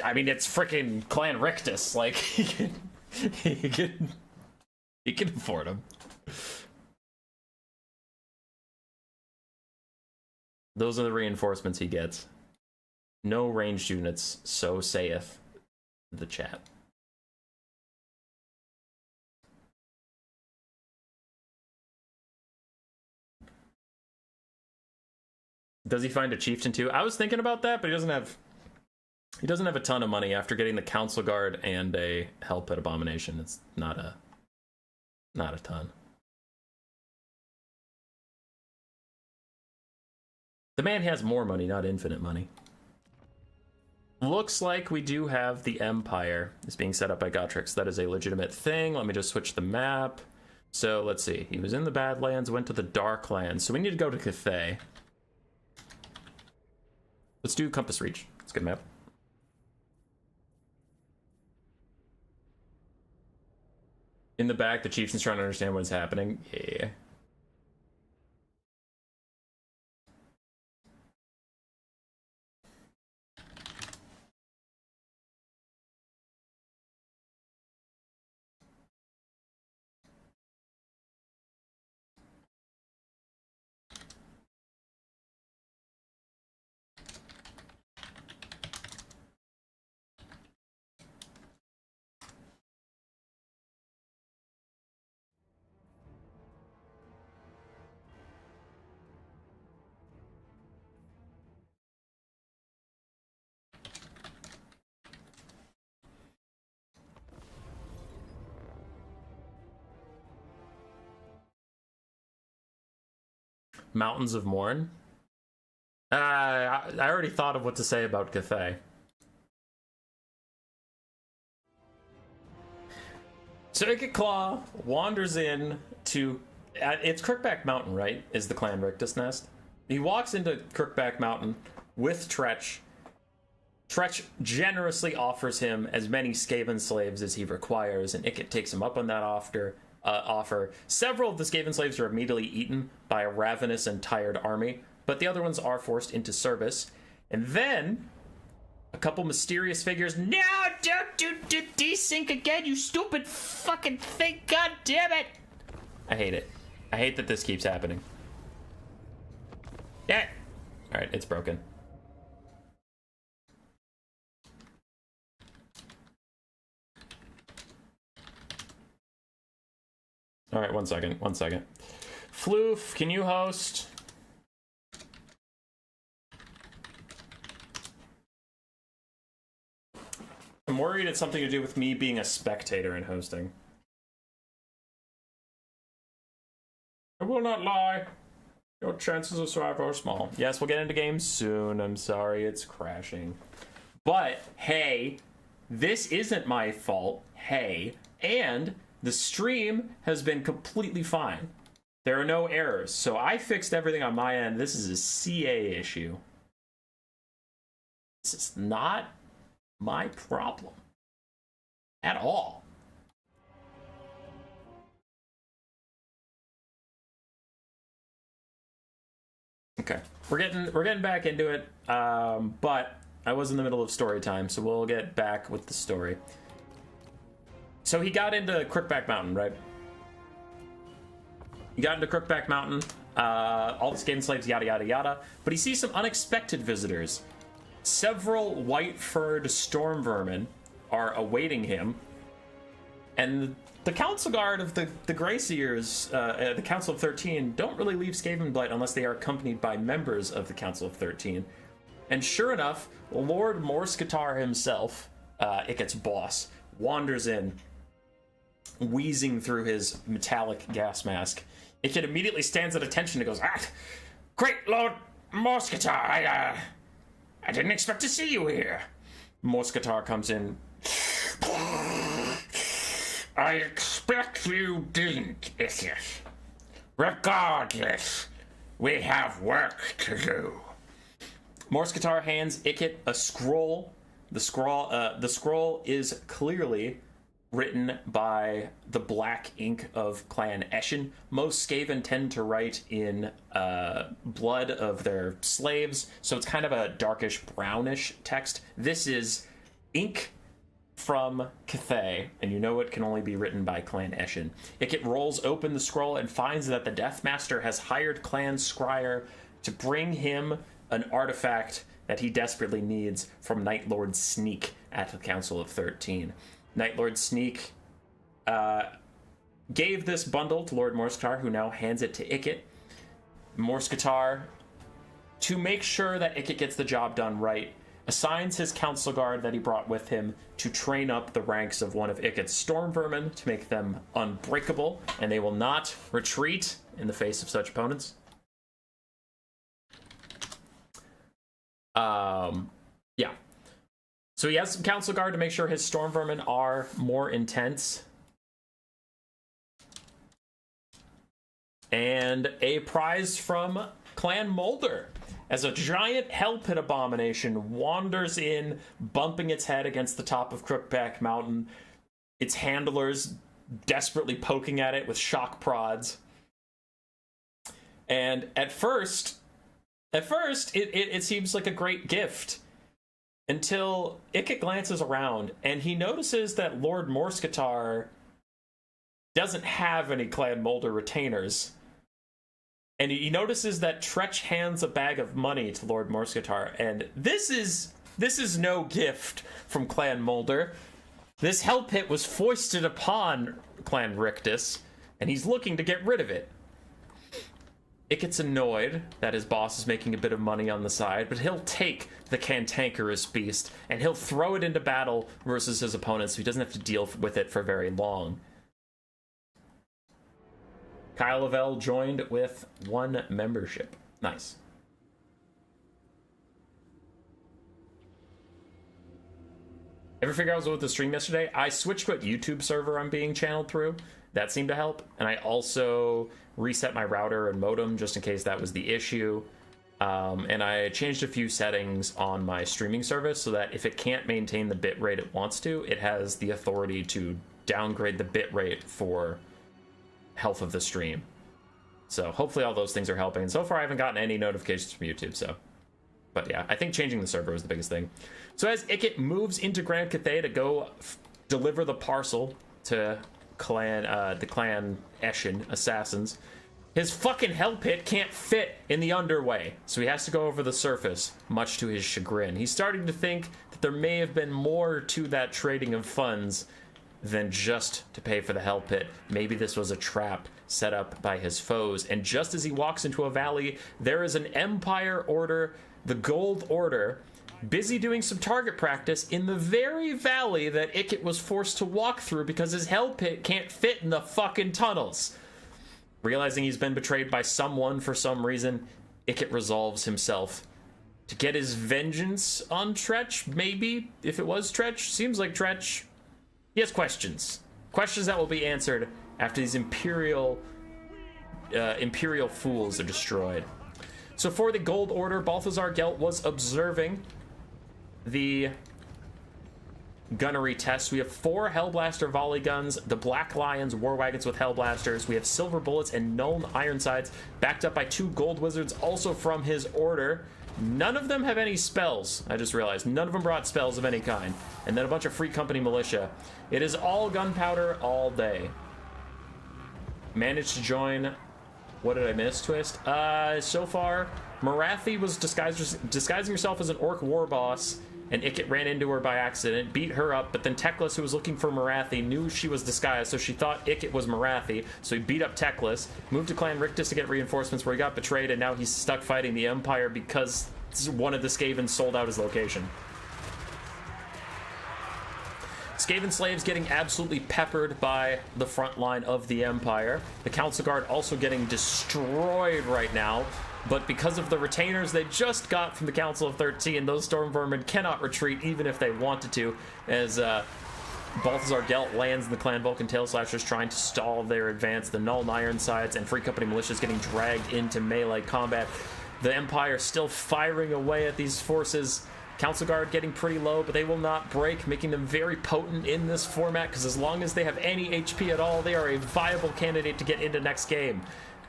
I mean, it's freaking Clan Rictus. Like, he can afford them. Those are the reinforcements he gets. No ranged units, so saith the chat. Does he find a chieftain too? I was thinking about that, but he doesn't have a ton of money after getting the council guard and a help at abomination. It's not a ton. The man has more money, not infinite money. Looks like we do have the Empire is being set up by Gotrix. That is a legitimate thing. Let me just switch the map. So let's see. He was in the Badlands, went to the Darklands. So we need to go to Cathay. Let's do Compass Reach. It's a good map. In the back, the chieftain's trying to understand what's happening. Yeah. Mountains of Morn. I already thought of what to say about Cathay. So Ikit Claw wanders in to... it's Crookback Mountain, right? Is the Clan Rictus Nest. He walks into Crookback Mountain with Tretch. Tretch generously offers him as many Skaven slaves as he requires, and Ikit takes him up on that offer. Several of the Skaven slaves are immediately eaten by a ravenous and tired army, but the other ones are forced into service. And then a couple mysterious figures. No, don't do desync again, you stupid fucking thing! God damn it! I hate it. I hate that this keeps happening. Yeah. All right, it's broken. All right, one second. Floof, can you host? I'm worried it's something to do with me being a spectator and hosting. I will not lie. Your chances of survival are small. Yes, we'll get into games soon. I'm sorry, it's crashing. But, hey, this isn't my fault. Hey, and... the stream has been completely fine. There are no errors, so I fixed everything on my end. This is a CA issue. This is not my problem at all. Okay, we're getting back into it, but I was in the middle of story time, so we'll get back with the story. So he got into Crookback Mountain, right? He got into Crookback Mountain, all the Skaven slaves, yada, yada, yada. But he sees some unexpected visitors. Several white-furred storm vermin are awaiting him. And the Council Guard of the Greyseers, the Council of 13, don't really leave Skavenblight unless they are accompanied by members of the Council of 13. And sure enough, Lord Morskatar himself, Ikit's boss, wanders in, wheezing through his metallic gas mask. Ikit immediately stands at attention and goes, great Lord Morskatar, I didn't expect to see you here. Morskatar comes in. I expect you didn't, Ikit. Regardless, we have work to do. Morskatar hands Ikit a scroll. The scroll is clearly written by the black ink of Clan Eshin. Most Skaven tend to write in blood of their slaves, so it's kind of a darkish brownish text. This is ink from Cathay, and you know it can only be written by Clan Eshin. Ikit rolls open the scroll and finds that the Deathmaster has hired Clan Scryer to bring him an artifact that he desperately needs from Night Lord Sneak at the Council of 13. Night Lord Sneak gave this bundle to Lord Morskatar, who now hands it to Ikit. Morskatar, to make sure that Ikit gets the job done right, assigns his council guard that he brought with him to train up the ranks of one of Ikit's storm vermin to make them unbreakable, and they will not retreat in the face of such opponents. Yeah. So he has some council guard to make sure his storm vermin are more intense. And a prize from Clan Molder, as a giant hell pit abomination wanders in, bumping its head against the top of Crookback Mountain, its handlers desperately poking at it with shock prods. And at first, it seems like a great gift, until Ikit glances around and he notices that Lord Morskatar doesn't have any Clan Molder retainers. And he notices that Tretch hands a bag of money to Lord Morskatar, and this is no gift from Clan Molder. This hell pit was foisted upon Clan Rictus, and he's looking to get rid of it. It gets annoyed that his boss is making a bit of money on the side, but he'll take the cantankerous beast, and he'll throw it into battle versus his opponents, so he doesn't have to deal with it for very long. Kyle Lavelle joined with 1 membership. Nice. Ever figure out what was with the stream yesterday? I switched what YouTube server I'm being channeled through. That seemed to help. And I also reset my router and modem just in case that was the issue. And I changed a few settings on my streaming service so that if it can't maintain the bitrate it wants to, it has the authority to downgrade the bitrate for health of the stream. So hopefully all those things are helping. And so far I haven't gotten any notifications from YouTube, so. But yeah, I think changing the server was the biggest thing. So as Ikit moves into Grand Cathay to go deliver the parcel to the Clan Eshin assassins, his fucking hell pit can't fit in the underway, so he has to go over the surface, much to his chagrin. He's starting to think that there may have been more to that trading of funds than just to pay for the hell pit. Maybe this was a trap set up by his foes. And just as he walks into a valley, there is an Empire Order, the Gold Order, busy doing some target practice in the very valley that Ikit was forced to walk through because his hell pit can't fit in the fucking tunnels. Realizing he's been betrayed by someone for some reason, Ikit resolves himself to get his vengeance on Tretch, maybe, if it was Tretch. Seems like Tretch. He has questions. Questions that will be answered after these Imperial fools are destroyed. So for the Gold Order, Balthazar Gelt was observing the gunnery test. We have 4 Hellblaster volley guns, the Black Lions war wagons with Hellblasters. We have silver bullets and Nuln Ironsides, backed up by 2 gold wizards, also from his order. None of them have any spells, I just realized. None of them brought spells of any kind. And then a bunch of Free Company militia. It is all gunpowder all day. Managed to join... What did I miss, Twist? So far, Marathi was disguising herself as an orc war boss, and Ikit ran into her by accident, beat her up, but then Teclis, who was looking for Marathi, knew she was disguised, so she thought Ikit was Marathi, so he beat up Teclis, moved to Clan Rictus to get reinforcements, where he got betrayed, and now he's stuck fighting the Empire because one of the Skaven sold out his location. Skaven slaves getting absolutely peppered by the front line of the Empire. The Council Guard also getting destroyed right now, but because of the retainers they just got from the Council of 13, those Storm Vermin cannot retreat even if they wanted to, as Balthazar Gelt lands in the Clan Vulcan Tail Slashers trying to stall their advance. The Nuln Ironsides and Free Company militias getting dragged into melee combat. The Empire still firing away at these forces. Council Guard getting pretty low, but they will not break, making them very potent in this format, because as long as they have any HP at all, they are a viable candidate to get into next game.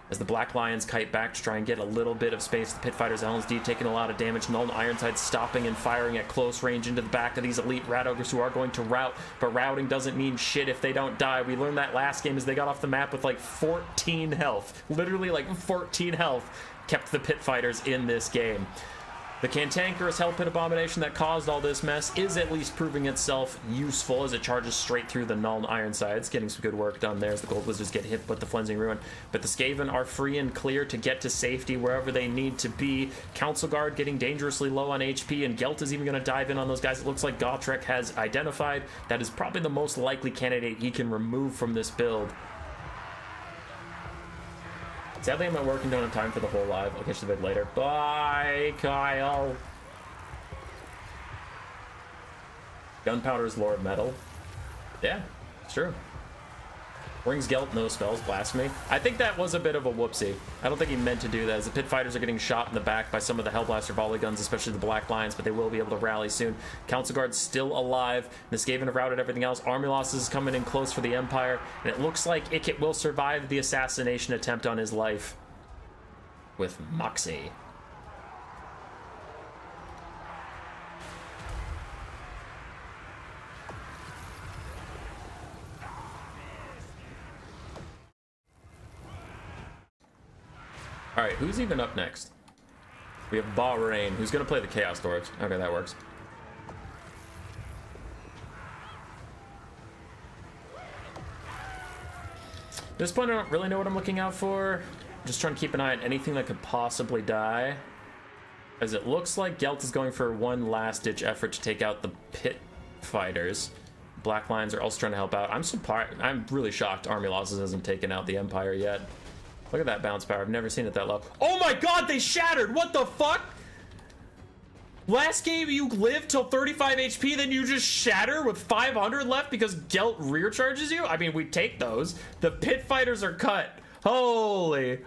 As the Black Lions kite back to try and get a little bit of space, the Pit Fighters LSD taking a lot of damage. Null and Ironside stopping and firing at close range into the back of these elite Rat Ogres who are going to rout, but routing doesn't mean shit if they don't die. We learned that last game as they got off the map with like 14 health. Literally like 14 health kept the Pit Fighters in this game. The cantankerous Hell Pit Abomination that caused all this mess is at least proving itself useful as it charges straight through the Null and Ironsides, getting some good work done there as the Gold Wizards get hit with the Flensing Ruin. But the Skaven are free and clear to get to safety wherever they need to be. Council Guard getting dangerously low on HP, and Gelt is even going to dive in on those guys. It looks like Gotrek has identified that is probably the most likely candidate he can remove from this build. Sadly, I'm not working, don't have time for the whole live. I'll catch you a bit later. Bye, Kyle. Gunpowder's Lord Metal. Yeah, it's true. Brings Gelt no spells, blasphemy. I think that was a bit of a whoopsie. I don't think he meant to do that, as the Pit Fighters are getting shot in the back by some of the Hellblaster volley guns, especially the Black Lions, but they will be able to rally soon. Council Guard's still alive. The Skaven have routed everything else. Army losses is coming in close for the Empire, and it looks like Ikit will survive the assassination attempt on his life with Moxie. All right, who's even up next? We have Bahrain, who's going to play the Chaos Dwarfs. Okay, that works. At this point, I don't really know what I'm looking out for. Just trying to keep an eye on anything that could possibly die. As it looks like Gelt is going for one last-ditch effort to take out the Pit Fighters. Black Lions are also trying to help out. I'm really shocked Army Losses hasn't taken out the Empire yet. Look at that bounce power. I've never seen it that low. Oh my god, they shattered! What the fuck? Last game you lived till 35 HP, then you just shatter with 500 left because Gelt rear charges you? I mean, we take those. The Pit Fighters are cut. Holy.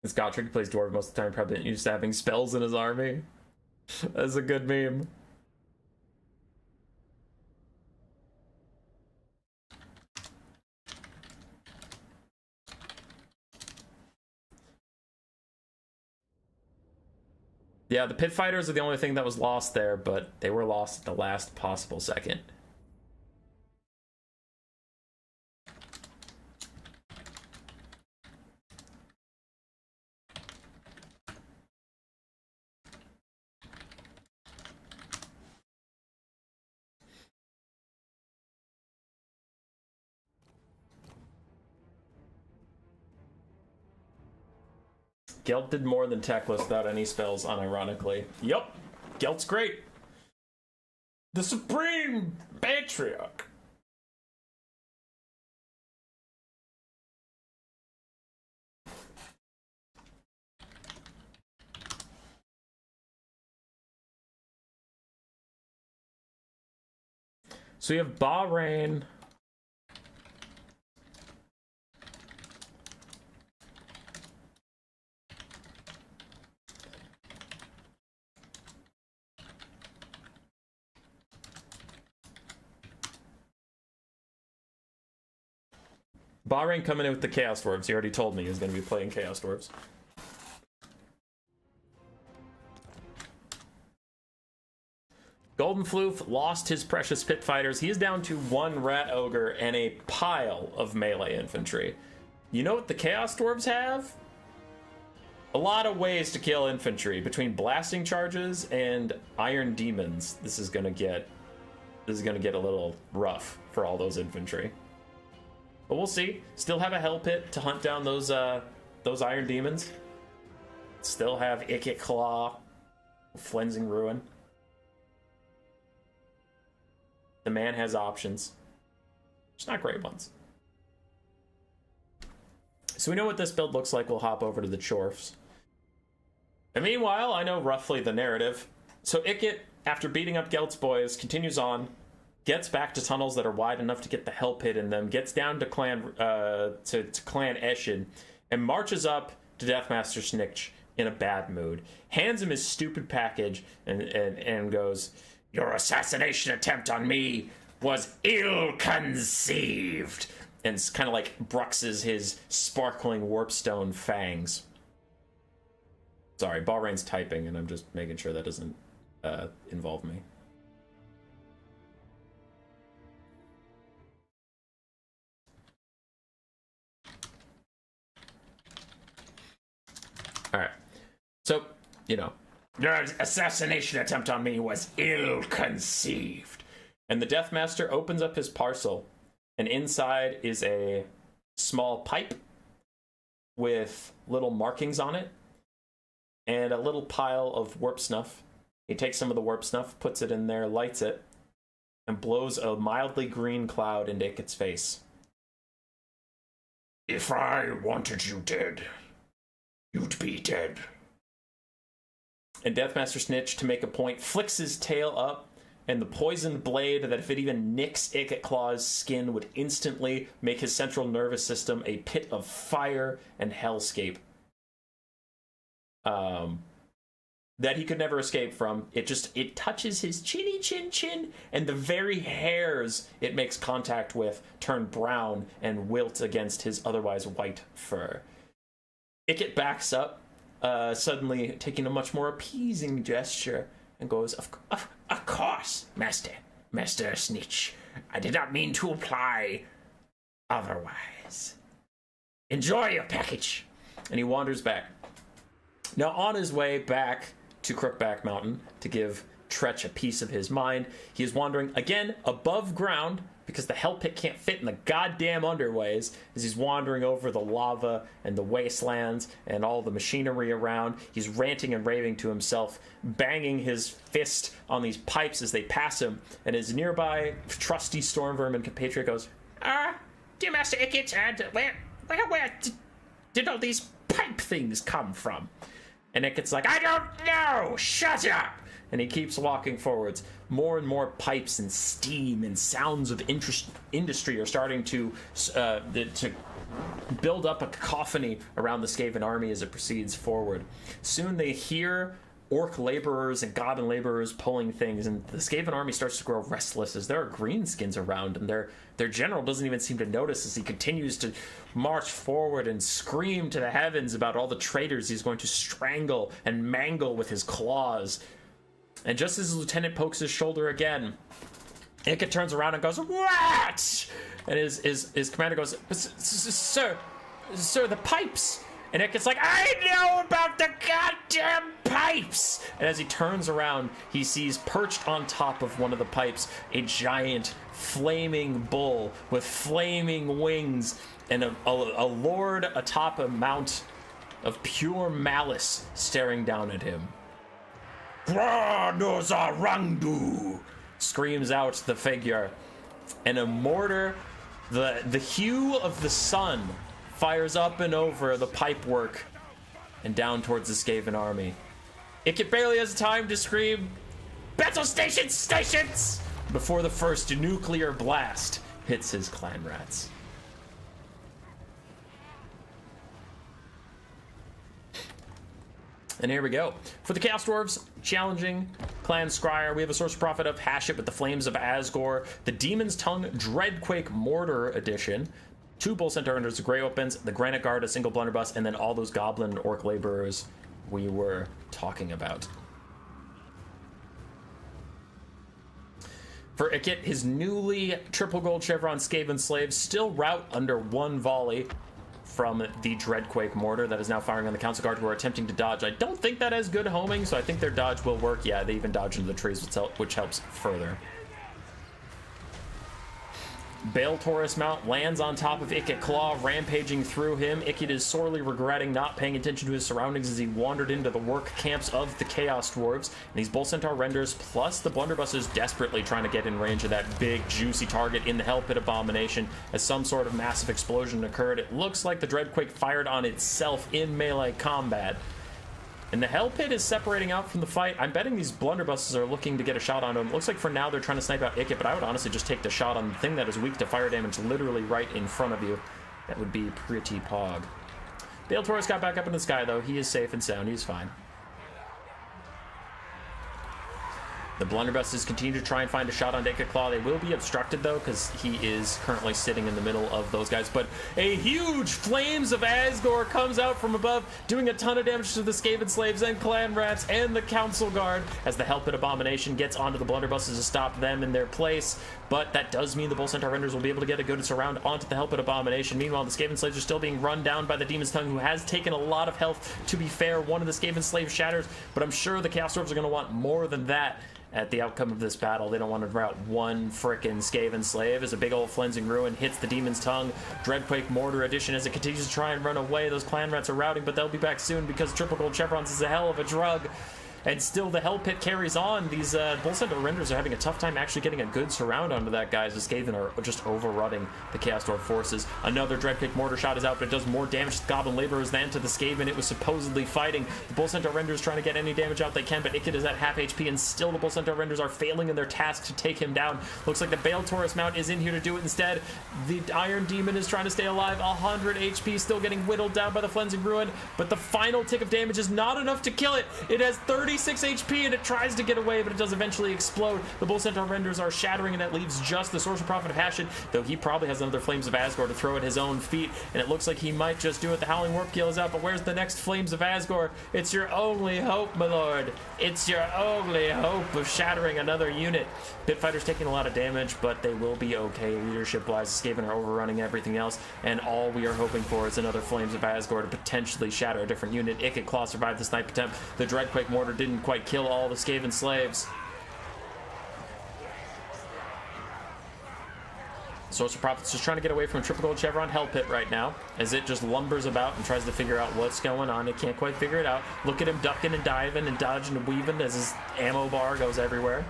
This Gotrek plays Dwarf most of the time, probably not used to having spells in his army. That's a good meme. Yeah, the Pit Fighters are the only thing that was lost there, but they were lost at the last possible second. Gelt did more than Teclis without any spells, unironically. Yup, Gelt's great. The Supreme Patriarch. So we have Bahrain. Bahrain coming in with the Chaos Dwarves. He already told me he was going to be playing Chaos Dwarves. Golden Floof lost his precious Pit Fighters. He is down to one Rat Ogre and a pile of melee infantry. You know what the Chaos Dwarves have? A lot of ways to kill infantry. Between blasting charges and Iron Demons, this is going to get a little rough for all those infantry. But we'll see. Still have a Hell Pit to hunt down those Iron Demons. Still have Ikit Claw, Flensing Ruin. The man has options. Just not great ones. So we know what this build looks like. We'll hop over to the Dwarfs. And meanwhile, I know roughly the narrative. So Ikit, after beating up Gelt's boys, continues on, gets back to tunnels that are wide enough to get the Hell Pit in them, gets down to Clan Eshin, and marches up to Deathmaster Snikch in a bad mood. Hands him his stupid package and goes, Your assassination attempt on me was ill-conceived. And it's kind of like bruxes his sparkling warpstone fangs. Sorry, Balrain's typing, and I'm just making sure that doesn't involve me. Alright. So, your assassination attempt on me was ill-conceived. And the Deathmaster opens up his parcel, and inside is a small pipe with little markings on it, and a little pile of warp snuff. He takes some of the warp snuff, puts it in there, lights it, and blows a mildly green cloud into Ikit's face. If I wanted you dead, you'd be dead. And Deathmaster Snitch, to make a point, flicks his tail up, and the poisoned blade that if it even nicks Ikit Claw's skin would instantly make his central nervous system a pit of fire and hellscape. That he could never escape from. It touches his chinny chin, and the very hairs it makes contact with turn brown and wilt against his otherwise white fur. Ikit backs up, suddenly taking a much more appeasing gesture, and goes, Of course, Master Snitch. I did not mean to imply otherwise. Enjoy your package. And he wanders back. Now, on his way back to Crookback Mountain to give Tretch a piece of his mind, he is wandering again above ground because the Hell Pit can't fit in the goddamn underways as he's wandering over the lava and the wastelands and all the machinery around. He's ranting and raving to himself, banging his fist on these pipes as they pass him, and his nearby trusty Stormvermin compatriot goes, dear Master Ikit, where did all these pipe things come from? And Ikit's like, I don't know! Shut up! And he keeps walking forwards. More and more pipes and steam and sounds of industry are starting to build up a cacophony around the Skaven army as it proceeds forward. Soon they hear orc laborers and goblin laborers pulling things, and the Skaven army starts to grow restless as there are greenskins around, and their general doesn't even seem to notice as he continues to march forward and scream to the heavens about all the traitors he's going to strangle and mangle with his claws. And just as his lieutenant pokes his shoulder again, Ikit turns around and goes, What? And his commander goes, Sir, the pipes. And Ikit's like, I know about the goddamn pipes! And as he turns around, he sees perched on top of one of the pipes a giant flaming bull with flaming wings and a lord atop a mount of pure malice staring down at him. Randu! Screams out the figure, and a mortar, the hue of the sun, fires up and over the pipework and down towards the Skaven army. Ikit barely has time to scream, Battle stations, stations! Before the first nuclear blast hits his clan rats. And here we go. For the Chaos Dwarves, challenging Clan Scryer, we have a Source Prophet of Hash It with the Flames of Asgore, the Demon's Tongue Dreadquake Mortar Edition, 2 Bull Centaur Hunters, Grey Opens, the Granite Guard, a single blunderbuss, and then all those Goblin and Orc Laborers we were talking about. For Ikit, his newly triple gold chevron Skaven slaves still rout under one volley from the Dreadquake Mortar that is now firing on the Council Guard, who are attempting to dodge. I don't think that has good homing, so I think their dodge will work. Yeah, they even dodge into the trees, which helps further. Bale Taurus Mount lands on top of Ikit Claw, rampaging through him. Ikit is sorely regretting not paying attention to his surroundings as he wandered into the work camps of the Chaos Dwarves. And these Bull Centaur Renders, plus the Blunderbusses desperately trying to get in range of that big, juicy target in the Hell Pit Abomination as some sort of massive explosion occurred. It looks like the Dreadquake fired on itself in melee combat. And the Hell Pit is separating out from the fight. I'm betting these Blunderbusses are looking to get a shot on him. Looks like for now they're trying to snipe out Ikit, but I would honestly just take the shot on the thing that is weak to fire damage literally right in front of you. That would be pretty pog. Bale Taurus got back up in the sky, though. He is safe and sound. He's fine. The blunderbusses continue to try and find a shot on Claw. They will be obstructed, though, because he is currently sitting in the middle of those guys. But a huge Flames of Asgore comes out from above, doing a ton of damage to the Skaven slaves and clan rats and the council guard as the Hell Pit Abomination gets onto the blunderbusses to stop them in their place. But that does mean the Bull Centaur Renders will be able to get a good surround onto the Hell Pit Abomination. Meanwhile, the Skaven slaves are still being run down by the Demon's Tongue, who has taken a lot of health. To be fair, one of the Skaven slaves shatters, but I'm sure the Chaos Dwarves are going to want more than that at the outcome of this battle. They don't want to rout one frickin' Skaven slave as a big old Flensing Ruin hits the Demon's Tongue. Dreadquake Mortar Edition as it continues to try and run away. Those clan rats are routing, but they'll be back soon because Triple Gold Chevrons is a hell of a drug. And still the Hell Pit carries on. These Bull Centaur Renders are having a tough time actually getting a good surround onto that guy as the Skaven are just overrunning the Chaos Dwarf forces. Another Dreadquake Mortar shot is out, but it does more damage to the Goblin Laborers than to the Skaven it was supposedly fighting. The Bull Centaur Renders trying to get any damage out they can, but Ikit is at half HP, and still the Bull Centaur Renders are failing in their task to take him down. Looks like the Bale Taurus Mount is in here to do it instead. The Iron Demon is trying to stay alive, 100 HP, still getting whittled down by the Flensing Ruin, but the final tick of damage is not enough to kill it. It has 36 HP, and it tries to get away, but it does eventually explode. The Bull Centaur Renders are shattering, and that leaves just the Sorcerer Prophet of Hashid, though he probably has another Flames of Asgore to throw at his own feet, and it looks like he might just do it. The Howling Warpkeel is out, but where's the next Flames of Asgore? It's your only hope, my lord. It's your only hope of shattering another unit. Pitfighter's taking a lot of damage, but they will be okay leadership-wise. The Skaven are overrunning everything else, and all we are hoping for is another Flames of Asgore to potentially shatter a different unit. Ikit Claw survived the snipe attempt. The Dreadquake Mortar didn't quite kill all the Skaven slaves. Sorcerer Prophet's just trying to get away from a Triple Gold Chevron Hell Pit right now, as it just lumbers about and tries to figure out what's going on. It can't quite figure it out. Look at him ducking and diving and dodging and weaving as his ammo bar goes everywhere.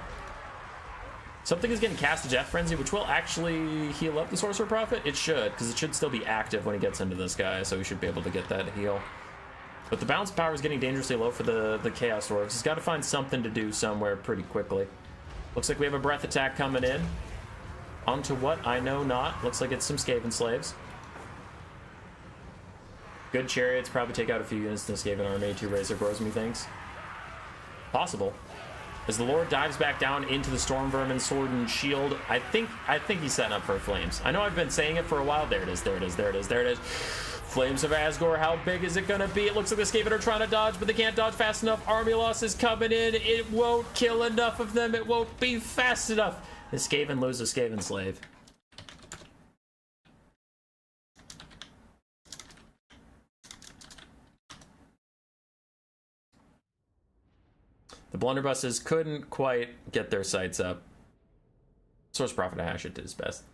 Something is getting cast to Death Frenzy, which will actually heal up the Sorcerer Prophet. It should, because it should still be active when he gets into this guy, so he should be able to get that heal. But the bounce power is getting dangerously low for the Chaos Dwarves. He's got to find something to do somewhere pretty quickly. Looks like we have a breath attack coming in. Onto what? I know not. Looks like it's some Skaven slaves. Good chariots probably take out a few units in the Skaven army to raise their Grozmy things. Possible. As the Lord dives back down into the Storm Vermin Sword and Shield, I think he's setting up for Flames. I know I've been saying it for a while. There it is, there it is, there it is, there it is. Flames of Asgore, how big is it gonna be? It looks like the Skaven are trying to dodge, but they can't dodge fast enough. Army loss is coming in. It won't kill enough of them. It won't be fast enough. The Skaven loses a Skaven slave. The blunderbusses couldn't quite get their sights up. Source Prophet of Hashid did his best.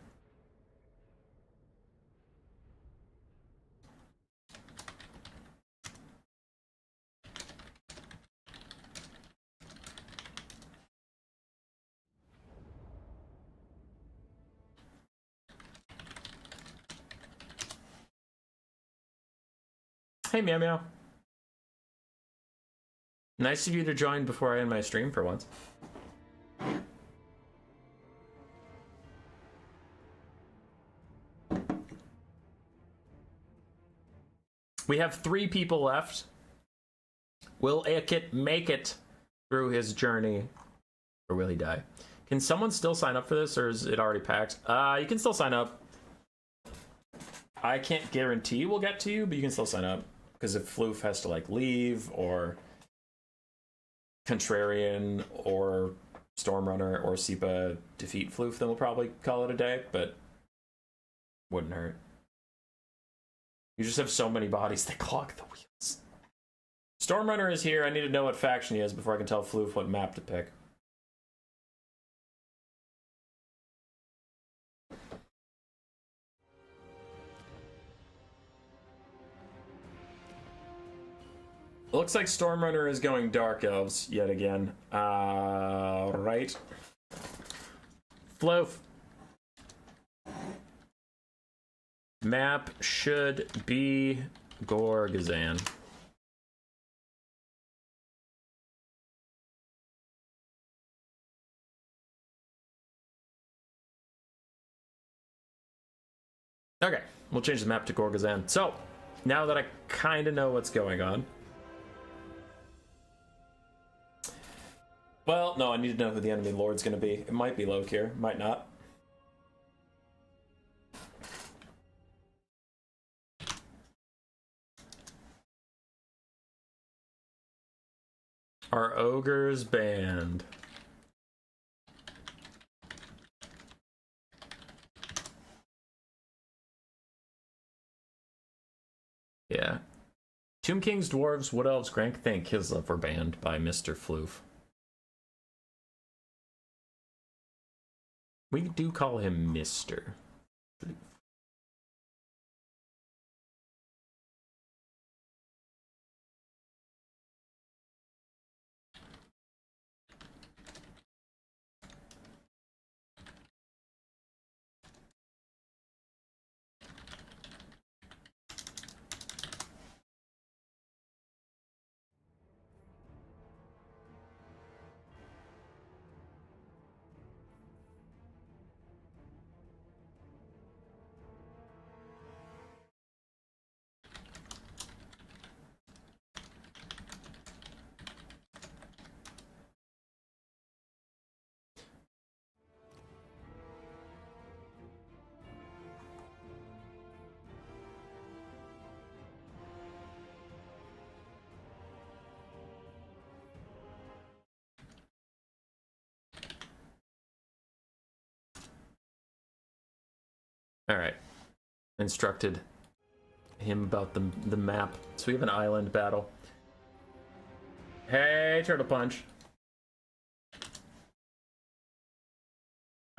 Hey, Meow Meow. Nice of you to join before I end my stream for once. We have 3 people left. Will Ikit make it through his journey, or will he die? Can someone still sign up for this, or is it already packed? You can still sign up. I can't guarantee we'll get to you, but you can still sign up. Because if Floof has to, like, leave, or Contrarian, or Stormrunner, or Seepa defeat Floof, then we'll probably call it a day, but wouldn't hurt. You just have so many bodies that clog the wheels. Stormrunner is here. I need to know what faction he is before I can tell Floof what map to pick. Looks like Stormrunner is going Dark Elves yet again. Right. Floof. Map should be Gorgazan. Okay, we'll change the map to Gorgazan. So, now that I kind of know what's going on, Well, no, I need to know who the enemy lord's going to be. It might be Lokir, might not. Are ogres banned? Yeah. Tomb Kings, Dwarves, Wood Elves, Grank think his love were banned by Mr. Floof. We do call him Mr. Floof. Alright. Instructed him about the map. So we have an island battle. Hey, Turtle Punch.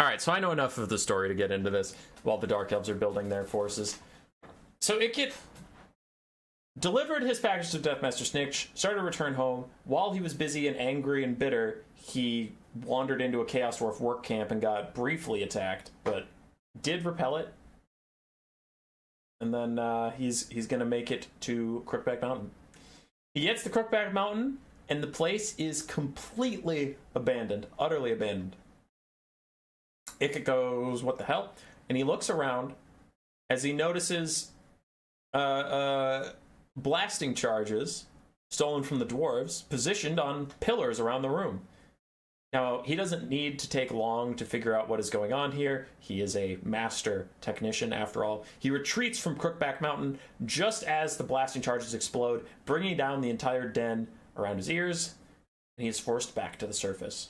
Alright, so I know enough of the story to get into this while the Dark Elves are building their forces. So Ikit delivered his package to Deathmaster Snitch, started to return home. While he was busy and angry and bitter, he wandered into a Chaos Dwarf work camp and got briefly attacked, but did repel it. And then he's going to make it to Crookback Mountain. He gets to Crookback Mountain, and the place is completely abandoned, utterly abandoned. Ikit goes, what the hell? And he looks around as he notices blasting charges stolen from the dwarves positioned on pillars around the room. Now, he doesn't need to take long to figure out what is going on here. He is a master technician, after all. He retreats from Crookback Mountain just as the blasting charges explode, bringing down the entire den around his ears, and he is forced back to the surface.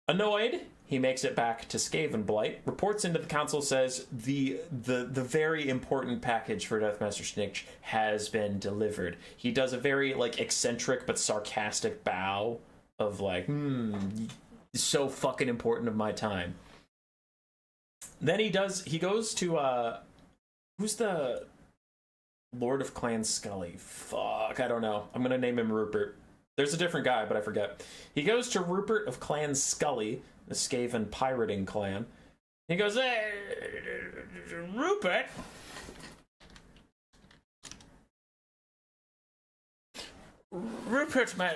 Annoyed, he makes it back to Skaven Blight, reports into the council, says the very important package for Deathmaster Snitch has been delivered. He does a very, eccentric but sarcastic bow of so fucking important of my time. Then he goes to who's the Lord of Clan Scully? Fuck, I don't know. I'm gonna name him Rupert. There's a different guy, but I forget. He goes to Rupert of Clan Scully, the Skaven pirating clan. He goes, hey, Rupert. Rupert, my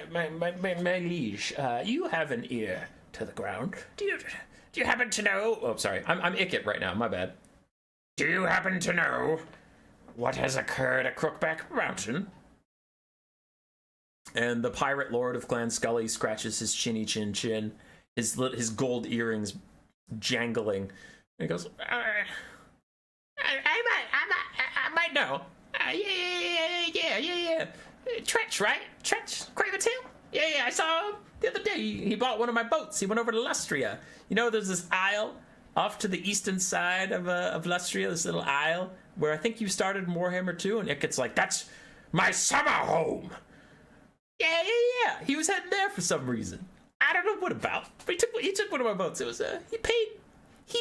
liege, you have an ear to the ground. Do you happen to know? Oh, sorry, I'm Ikit right now. My bad. Do you happen to know what has occurred at Crookback Mountain? And the pirate lord of Clan Scully scratches his chinny chin, his gold earrings jangling. And he goes, I might know. Yeah. Tretch, right? Tretch, Craventail? Yeah, I saw him the other day. He bought one of my boats. He went over to Lustria. You know, there's this isle off to the eastern side of Lustria, this little isle, where I think you started Warhammer 2, and Ikit's like, that's my summer home. Yeah. He was heading there for some reason. I don't know what about, but he took one of my boats. It was, he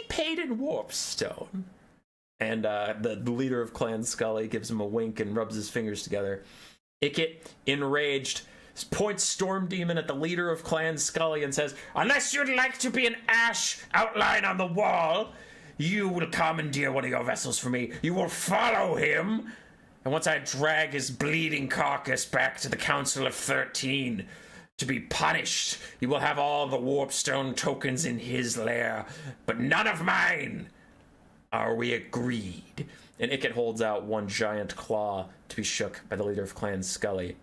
paid in Warpstone. And the leader of Clan Scully gives him a wink and rubs his fingers together. Ikit, enraged, points Storm Demon at the leader of Clan Scully and says, unless you'd like to be an ash outline on the wall, you will commandeer one of your vessels for me. You will follow him. And once I drag his bleeding carcass back to the Council of 13 to be punished, you will have all the Warpstone tokens in his lair, but none of mine. Are we agreed? And Ikit holds out one giant claw to be shook by the leader of Clan Scully.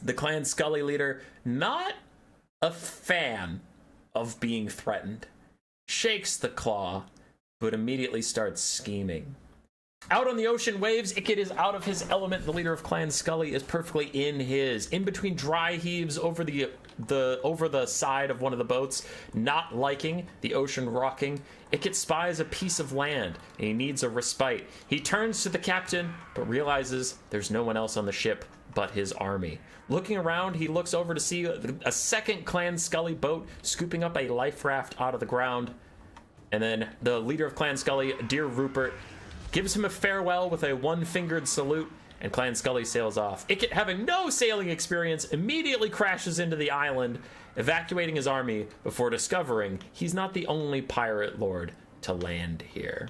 The Clan Scully leader, not a fan of being threatened, shakes the claw, but immediately starts scheming. Out on the ocean waves, Ikit is out of his element. The leader of Clan Scully is perfectly in his. In between dry heaves over the side of one of the boats, not liking the ocean rocking, Ikit spies a piece of land, and he needs a respite. He turns to the captain, but realizes there's no one else on the ship but his army. Looking around, he looks over to see a second Clan Scully boat scooping up a life raft out of the ground. And then the leader of Clan Scully, Dear Rupert, gives him a farewell with a one-fingered salute, and Clan Scully sails off. Ikit, having no sailing experience, immediately crashes into the island, evacuating his army before discovering he's not the only pirate lord to land here.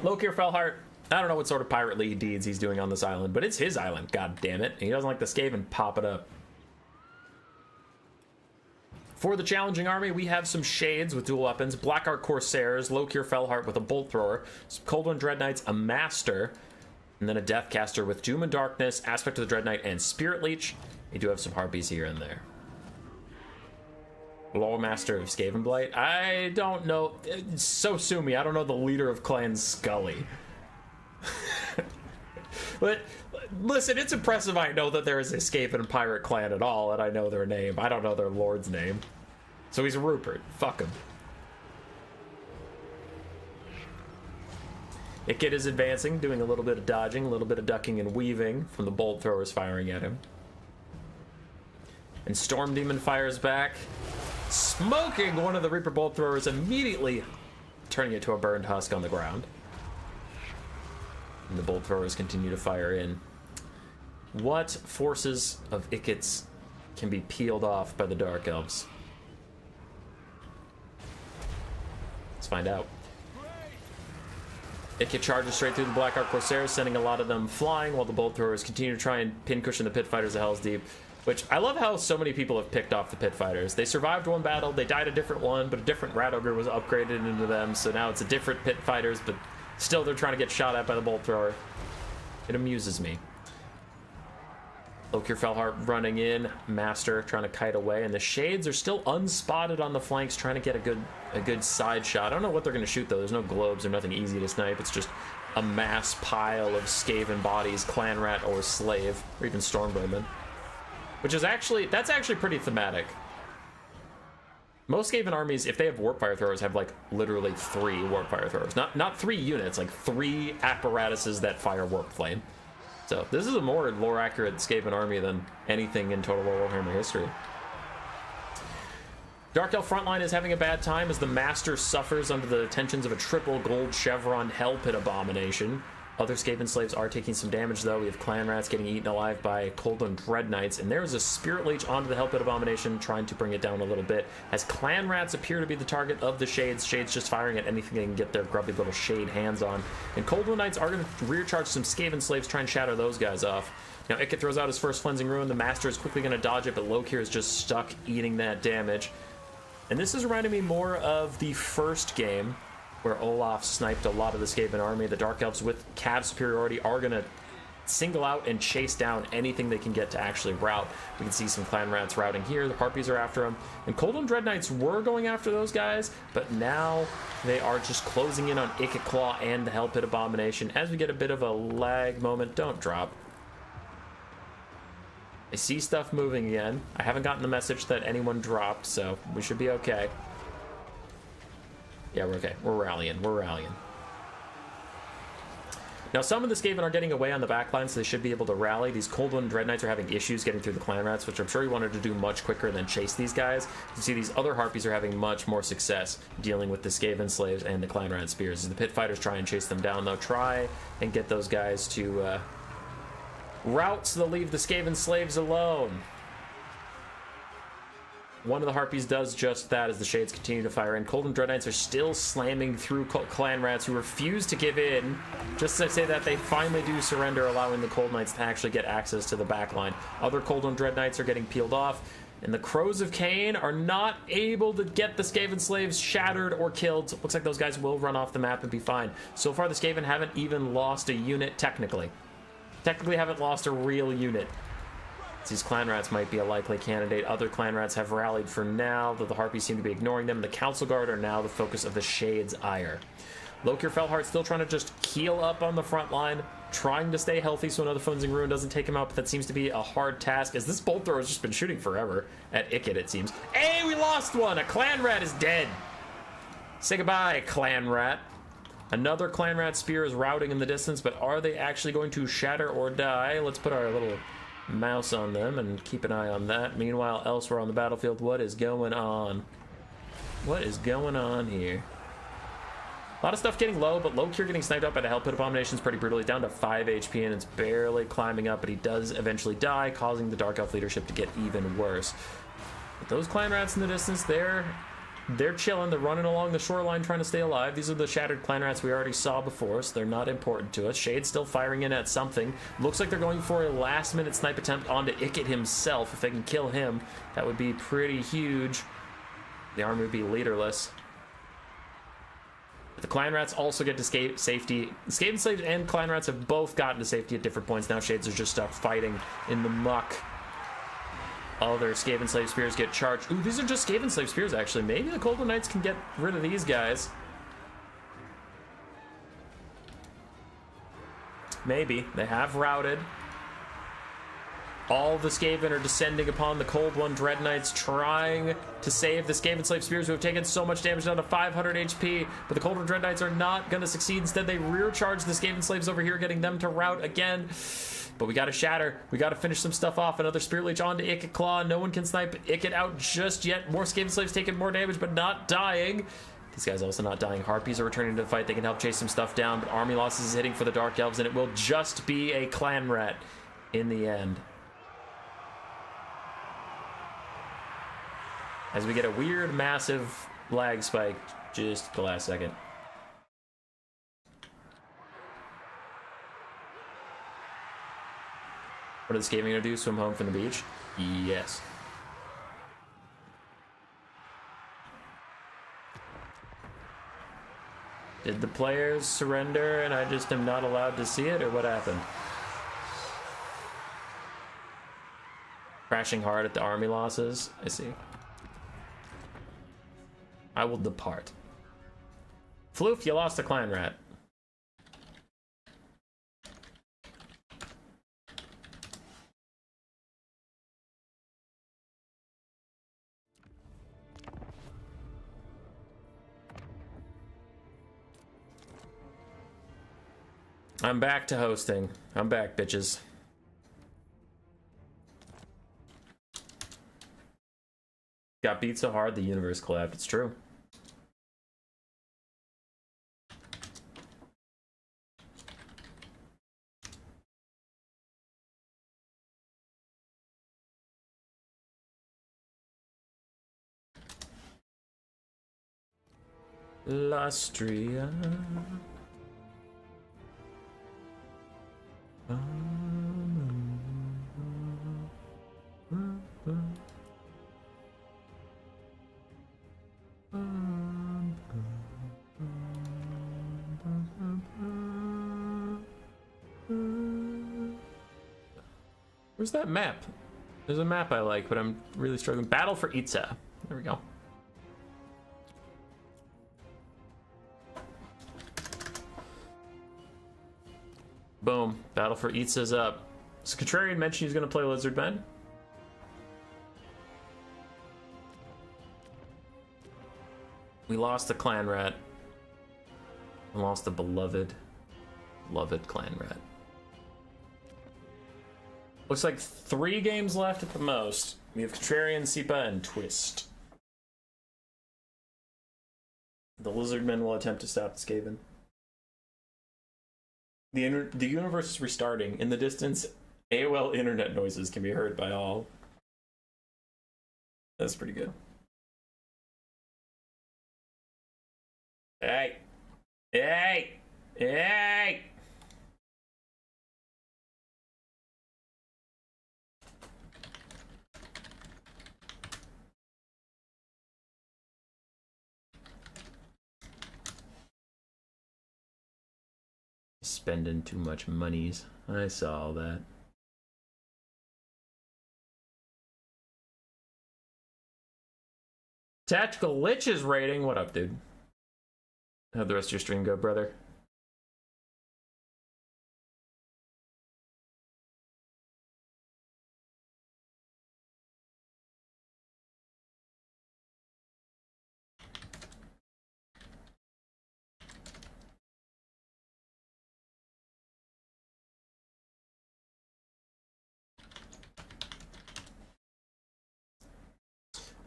Lokir Felhart, I don't know what sort of pirately deeds he's doing on this island, but it's his island, god damn it. He doesn't like the Skaven pop it up. For the challenging army, we have some Shades with dual weapons, Blackheart Corsairs, Lokir Felhart with a bolt thrower, some Coldwind Dread Knights, a Master, and then a Deathcaster with Doom and Darkness, Aspect of the Dread Knight, and Spirit Leech. We do have some Harpies here and there. Law Master of Skaven Blight. I don't know. So sue me. I don't know the leader of Clan Scully. But listen, it's impressive I know that there is a Skaven pirate clan at all, and I know their name. I don't know their lord's name. So he's Rupert. Fuck him. Ikit is advancing, doing a little bit of dodging, a little bit of ducking and weaving from the bolt throwers firing at him. And Storm Demon fires back, smoking one of the Reaper bolt throwers, immediately turning it to a burned husk on the ground. And the bolt throwers continue to fire in. What forces of Ikit's can be peeled off by the Dark Elves? Let's find out. Ikit charges straight through the Blackheart Corsairs, sending a lot of them flying, while the bolt throwers continue to try and pincushion the Pit Fighters of Hell's Deep. Which, I love how so many people have picked off the Pit Fighters. They survived one battle, they died a different one, but a different Rat Ogre was upgraded into them, so now it's a different Pit Fighters, but still they're trying to get shot at by the bolt thrower. It amuses me. Lokir Felhart running in, Master trying to kite away, and the Shades are still unspotted on the flanks, trying to get a good side shot. I don't know what they're going to shoot, though. There's no globes or nothing easy to snipe. It's just a mass pile of Skaven bodies, Clan Rat or Slave, or even Stormbowmen. Which is that's actually pretty thematic. Most Skaven armies, if they have warp fire throwers, have like literally 3 warp fire throwers. Not 3 units, like 3 apparatuses that fire warp flame. So this is a more lore accurate Skaven army than anything in Total War Warhammer history. Dark Elf frontline is having a bad time as the Master suffers under the tensions of a triple gold chevron Hell Pit abomination. Other Skaven slaves are taking some damage, though. We have Clan Rats getting eaten alive by Coldwind Dread Knights, and there's a Spirit Leech onto the Hell Pit abomination, trying to bring it down a little bit, as Clan Rats appear to be the target of the Shades. Shades just firing at anything they can get their grubby little Shade hands on. And Coldwind Knights are going to rear charge some Skaven slaves, try and shatter those guys off. Now, Ikit throws out his first Cleansing Ruin. The Master is quickly going to dodge it, but Lokir is just stuck eating that damage. And this is reminding me more of the first game, where Olaf sniped a lot of the Skaven army. The Dark Elves with Cav superiority are going to single out and chase down anything they can get to actually rout. We can see some Clan Rats routing here. The Harpies are after them. And Coldwind Dread Knights were going after those guys, but now they are just closing in on Ikit Claw and the Hell Pit Abomination. As we get a bit of a lag moment, don't drop. I see stuff moving again. I haven't gotten the message that anyone dropped, so we should be okay. Yeah, we're okay. We're rallying. We're rallying. Now, some of the Skaven are getting away on the backline, so they should be able to rally. These Coldwind Dread Knights are having issues getting through the Clan Rats, which I'm sure he wanted to do much quicker than chase these guys. You see these other Harpies are having much more success dealing with the Skaven slaves and the Clan Rat spears. As the Pit Fighters try and chase them down, though, try and get those guys to rout so they'll leave the Skaven slaves alone. One of the Harpies does just that as the Shades continue to fire in. Coldwind Dread Knights are still slamming through Clan Rats who refuse to give in. Just to say that they finally do surrender, allowing the Cold Knights to actually get access to the backline. Other Coldwind Dread Knights are getting peeled off. And the Crows of Cain are not able to get the Skaven slaves shattered or killed. Looks like those guys will run off the map and be fine. So far, the Skaven haven't even lost a unit, technically. Technically haven't lost a real unit. These clan rats might be a likely candidate. Other clan rats have rallied for now, though the Harpies seem to be ignoring them. The Council Guard are now the focus of the Shade's ire. Lokir Felhart still trying to just heal up on the front line, trying to stay healthy so another Funzing Ruin doesn't take him out, but that seems to be a hard task, as this bolt thrower has just been shooting forever at Ikit, it seems. Hey, we lost one! A clan rat is dead! Say goodbye, clan rat. Another clan rat spear is routing in the distance, but are they actually going to shatter or die? Let's put our little mouse on them and keep an eye on that. Meanwhile, elsewhere on the battlefield, what is going on? What is going on here? A lot of stuff getting low, but Lokir getting sniped up by the Hell Pit Abominations pretty brutally, down to 5 HP, and it's barely climbing up, but he does eventually die, causing the Dark Elf leadership to get even worse. But those clan rats in the distance, they're chilling. They're running along the shoreline trying to stay alive. These are the shattered clan rats we already saw before, so they're not important to us. Shade's still firing in at something. Looks like they're going for a last-minute snipe attempt onto Ikit himself. If they can kill him, that would be pretty huge. The army would be leaderless. The clan rats also get to safety. Skaven slaves and clan rats have both gotten to safety at different points. Now Shades are just stuck fighting in the muck. Other Skaven slave spears get charged. Ooh, these are just Skaven slave spears, actually. Maybe the Golden Knights can get rid of these guys. Maybe. They have routed. All the Skaven are descending upon the Cold One Dread Knights, trying to save the Skaven slave spears who have taken so much damage, down to 500 HP. But the Cold One Dread Knights are not going to succeed. Instead, they rear charge the Skaven slaves over here, getting them to rout again. But we got to shatter. We got to finish some stuff off. Another Spirit Leech onto Ikit Claw. No one can snipe Ikit out just yet. More Skaven slaves taking more damage, but not dying. These guys also not dying. Harpies are returning to the fight. They can help chase some stuff down, but army losses is hitting for the Dark Elves, and it will just be a clan rat in the end. As we get a weird, massive lag spike just at the last second. What are the Skaven gonna do? Swim home from the beach? Yes. Did the players surrender and I just am not allowed to see it, or what happened? Crashing hard at the army losses? I see. I will depart. Floof, you lost a clan rat. I'm back to hosting. I'm back, bitches. Got beat so hard the universe collapsed. It's true. Lastria. Where's that map? There's a map I like, but I'm really struggling. Battle for Itza. There we go. Boom. Battle for Itza's up. So Contrarian mentioned he's going to play Lizardmen. We lost the clan rat. We lost the beloved clan rat. Looks like 3 games left at the most. We have Contrarian, Sipa, and Twist. The Lizardmen will attempt to stop the Skaven. The universe is restarting. In the distance, AOL internet noises can be heard by all. That's pretty good. Hey! Hey! Hey! Spending too much monies. I saw all that. Tactical Lich's rating. What up, dude? How'd the rest of your stream go, brother?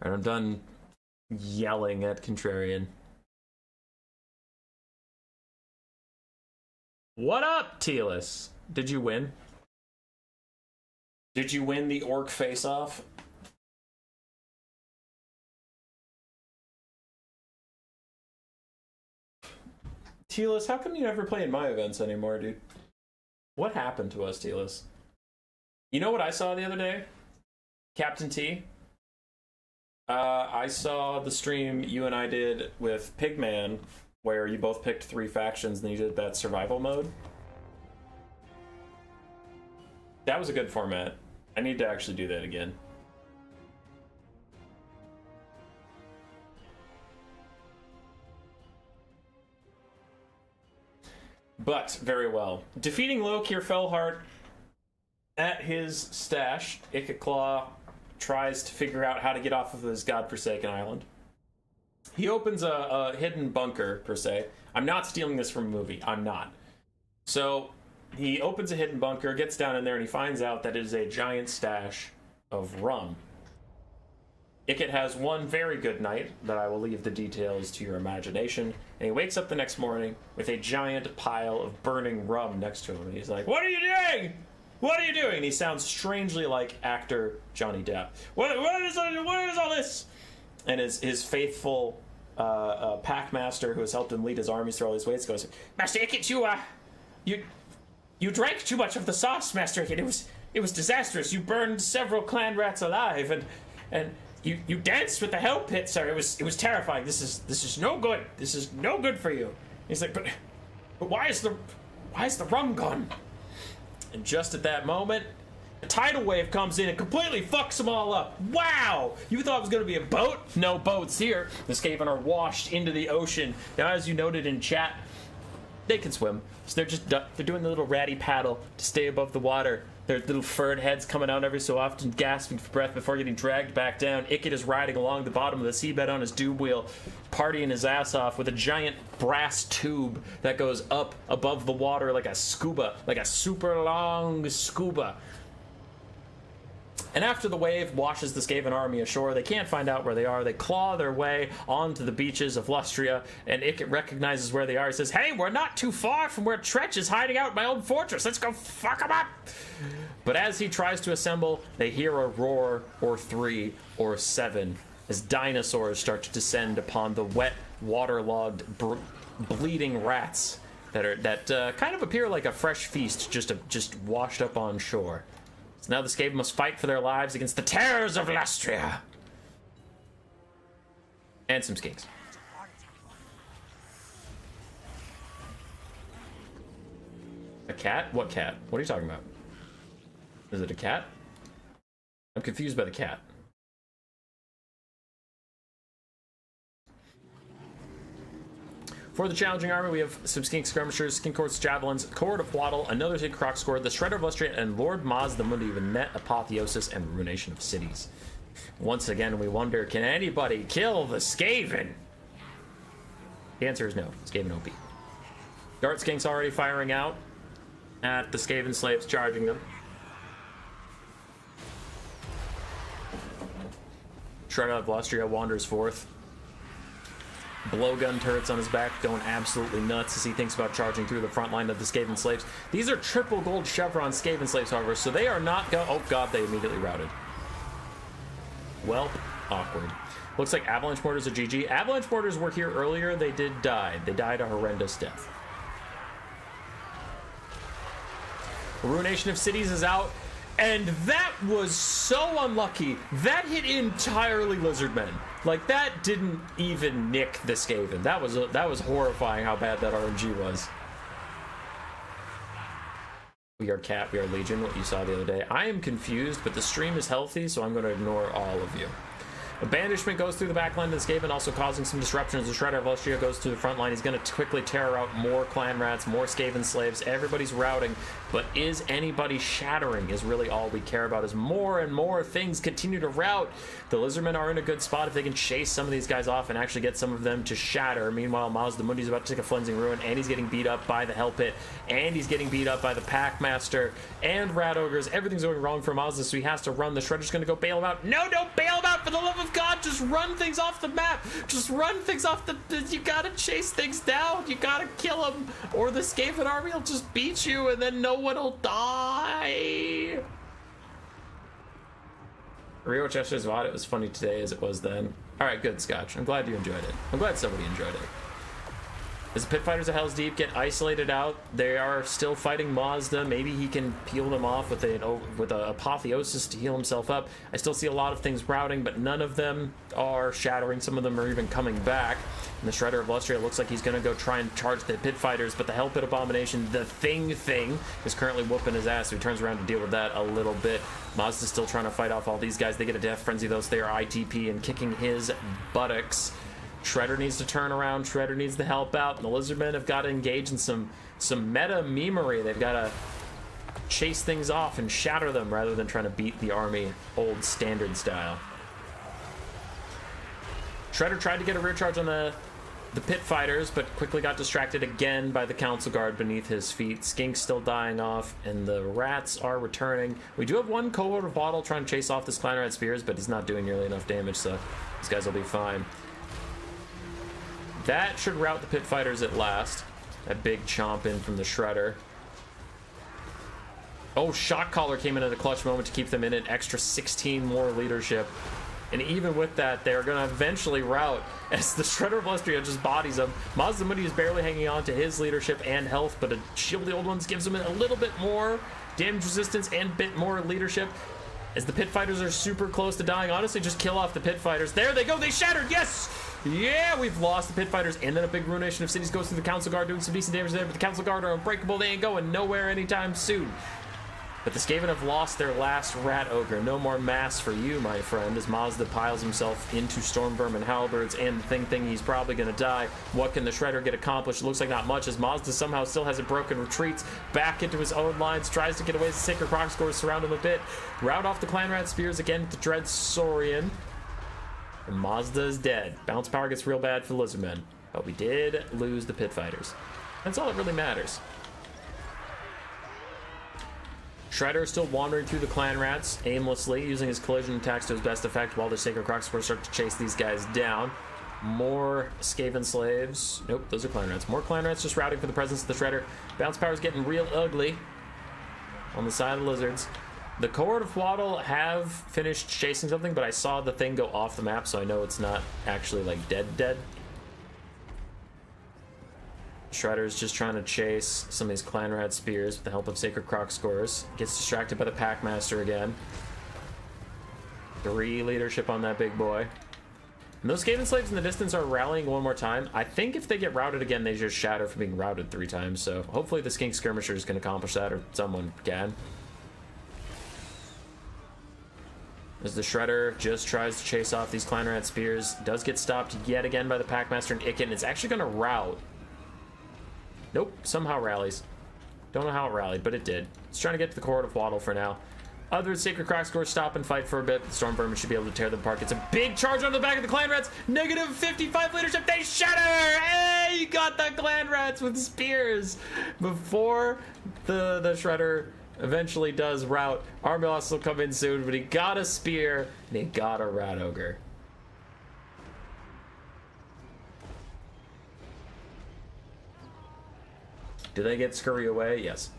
Alright, I'm done yelling at Contrarian. What up, Telis? Did you win? Did you win the orc face-off? Telis, how come you never play in my events anymore, dude? What happened to us, Telis? You know what I saw the other day? Captain T? I saw the stream you and I did with Pigman, where you both picked 3 factions and you did that survival mode. That was a good format. I need to actually do that again. But, very well. Defeating Lokir Fellheart at his stash, Ikiclaw tries to figure out how to get off of his godforsaken island. He opens a hidden bunker, per se. I'm not stealing this from a movie. I'm not. So, he opens a hidden bunker, gets down in there, and he finds out that it is a giant stash of rum. Ikit has one very good night, that I will leave the details to your imagination, and he wakes up the next morning with a giant pile of burning rum next to him, and he's like, "What are you doing? What are you doing?" And he sounds strangely like actor Johnny Depp. What is all this? And his faithful packmaster who has helped him lead his armies through all these ways goes, "Master Ikit, you drank too much of the sauce, Master Ikit. It was disastrous. You burned several clan rats alive, and you danced with the hell pit, sir. It was terrifying. This is no good. This is no good for you." He's like, but why is the rum gone? And just at that moment, a tidal wave comes in and completely fucks them all up. Wow! You thought it was going to be a boat? No boats here. The Skaven are washed into the ocean. Now, as you noted in chat, they can swim. So they're doing the little ratty paddle to stay above the water. Their little furred heads coming out every so often, gasping for breath before getting dragged back down. Ikit is riding along the bottom of the seabed on his doob wheel, partying his ass off with a giant brass tube that goes up above the water like a scuba, like a super long scuba. And after the wave washes the Skaven army ashore, they can't find out where they are. They claw their way onto the beaches of Lustria, and Ikit recognizes where they are. He says, "Hey, we're not too far from where Tretch is hiding out in my old fortress. Let's go fuck him up!" But as he tries to assemble, they hear a roar, or 3, or 7, as dinosaurs start to descend upon the wet, waterlogged, bleeding rats that kind of appear like a fresh feast just washed up on shore. So now the Skaven must fight for their lives against the terrors of Lustria. And some skinks. A cat? What cat? What are you talking about? Is it a cat? I'm confused by the cat. For the challenging army, we have some skink skirmishers, skink horse javelins, cord of waddle, another skink croc score, the shredder of Lustria, and Lord Maz the Mundi with net apotheosis and ruination of cities. Once again, we wonder, can anybody kill the Skaven? The answer is no. Skaven OP. Dart skinks already firing out at the Skaven slaves, charging them. Shredder of Lustria wanders forth. Blowgun turrets on his back, going absolutely nuts as he thinks about charging through the front line of the Skaven slaves. These are triple gold chevron Skaven slaves, however, so they are not oh god, they immediately routed. Well, awkward. Looks like avalanche mortars are GG. Avalanche mortars were here earlier. They did die. They died a horrendous death. Ruination of cities is out. And that was so unlucky. That hit entirely Lizardmen. Like, that didn't even nick the Skaven. That was horrifying how bad that RNG was. We are Cat, we are Legion, what you saw the other day. I am confused, but the stream is healthy, so I'm going to ignore all of you. A banishment goes through the back line of the Skaven, also causing some disruptions. The Shredder of Lustria goes to the front line. He's going to quickly tear out more clan rats, more Skaven slaves. Everybody's routing, but is anybody shattering is really all we care about, as more and more things continue to rout. The Lizardmen are in a good spot if they can chase some of these guys off and actually get some of them to shatter. Meanwhile, Mazdamundi's about to take a Flensing Ruin, and he's getting beat up by the Hell Pit, and he's getting beat up by the Packmaster and Rat Ogres. Everything's going wrong for Mazda, so he has to run. The Shredder's going to go bail him out. No, don't bail him out, for the love of God. Just run things off the map. Just run things off the... You gotta chase things down. You gotta kill them, or the Skaven army will just beat you, and then no one will die. Rio Chester's VOD, it was funny today as it was then. Alright, good, Scotch. I'm glad you enjoyed it. I'm glad somebody enjoyed it. As the Pit Fighters of Hell's Deep get isolated out, they are still fighting Mazda. Maybe he can peel them off with an apotheosis to heal himself up. I still see a lot of things routing, but none of them are shattering. Some of them are even coming back. And the Shredder of Lustria looks like he's going to go try and charge the Pit Fighters, but the Hell Pit Abomination, the thing, is currently whooping his ass, so he turns around to deal with that a little bit. Mazda's still trying to fight off all these guys. They get a Death Frenzy, though, so they are ITP and kicking his buttocks. Shredder needs to turn around. Shredder needs to help out. And the Lizardmen have got to engage in some meta memery. They've got to chase things off and shatter them rather than trying to beat the army old standard style. Shredder tried to get a rear charge on the Pit Fighters, but quickly got distracted again by the Council Guard beneath his feet. Skink's still dying off, and the rats are returning. We do have one cohort of Waddle trying to chase off this Clan Rat Spears, but he's not doing nearly enough damage, so these guys will be fine. That should rout the Pit Fighters at last. That big chomp in from the Shredder. Oh, Shock Collar came in at a clutch moment to keep them in an extra 16 more leadership. And even with that, they're going to eventually rout as the Shredder of Lustria just bodies them. Mazdamundi is barely hanging on to his leadership and health, but a Shield of the Old Ones gives him a little bit more damage resistance and a bit more leadership. As the Pit Fighters are super close to dying, honestly, just kill off the Pit Fighters. There they go, they shattered, yes! Yeah, we've lost the Pit Fighters, and then a big Ruination of Cities goes through the Council Guard, doing some decent damage there, but the Council Guard are unbreakable. They ain't going nowhere anytime soon. But the Skaven have lost their last Rat Ogre. No more mass for you, my friend, as Mazda piles himself into Stormvermin and Halberds, and the thing, he's probably going to die. What can the Shredder get accomplished? It looks like not much, as Mazda somehow still hasn't broken, retreats back into his own lines, tries to get away as the Sacred Croc scores surround him a bit. Rout off the Clan Rat Spears again with the Dread Saurian. And Mazda is dead. Bounce power gets real bad for the Lizardmen, but we did lose the Pit Fighters. That's all that really matters. Shredder is still wandering through the Clan Rats aimlessly, using his collision attacks to his best effect while the Sacred Croc Spores start to chase these guys down. More Skaven slaves. Nope, those are Clan Rats. More Clan Rats just routing for the presence of the Shredder. Bounce power is getting real ugly on the side of the Lizards. The cohort of Waddle have finished chasing something, but I saw the thing go off the map, so I know it's not actually like dead. Shredder's just trying to chase some of these Clan Rat Spears with the help of Sacred Croc Scores. Gets distracted by the Packmaster again. 3 leadership on that big boy. And those Skaven slaves in the distance are rallying one more time. I think if they get routed again, they just shatter for being routed 3 times. So hopefully the Skink Skirmishers can accomplish that, or someone can. As the Shredder just tries to chase off these Clan Rat Spears. Does get stopped yet again by the Packmaster and Icken. It's actually going to rout. Nope, somehow rallies. Don't know how it rallied, but it did. It's trying to get to the cohort of Waddle for now. Other Sacred Croc Scores stop and fight for a bit. The Stormvermin should be able to tear them apart. It's a big charge on the back of the Clan Rats. Negative 55 leadership. They shatter! Hey, you got the Clan Rats with spears. Before the Shredder eventually does rout, Armilos will come in soon, but he got a spear and he got a Rat Ogre. Do they get scurry away? Yes.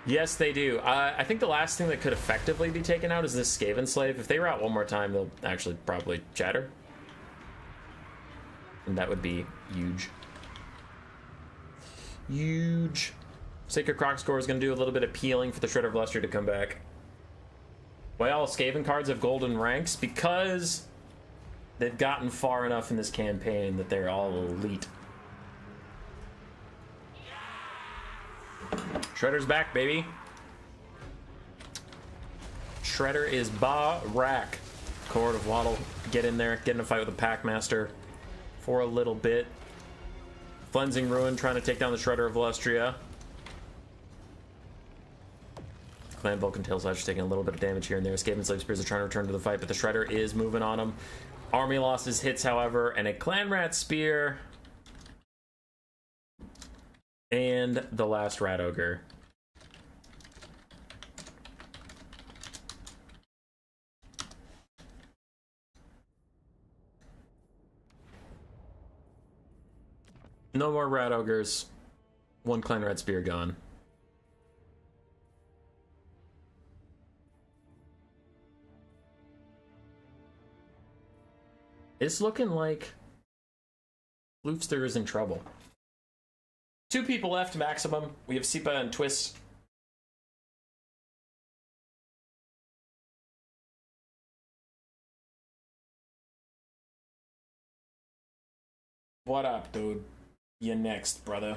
Yes, they do. I think the last thing that could effectively be taken out is this Skaven slave. If they rout one more time, they'll actually probably chatter. And that would be huge. Huge. Sacred Croc Score is going to do a little bit of peeling for the Shredder of Lustria to come back. Well, Skaven cards have golden ranks because they've gotten far enough in this campaign that they're all elite. Shredder's back, baby. Shredder is ba-rack. Court of Waddle, get in there, get in a fight with the Packmaster for a little bit. Cleansing Ruin trying to take down the Shredder of Lustria. Clan Vulcan Tail Slash taking a little bit of damage here and there. Skaven Slave Spears are trying to return to the fight, but the Shredder is moving on him. Army losses hits, however, and a Clan Rat Spear. And the last Rat Ogre. No more Rat Ogres. One Clan Rat Spear gone. It's looking like Floofster is in trouble. 2 people left maximum. We have Sipa and Twist. What up, dude? You next, brother.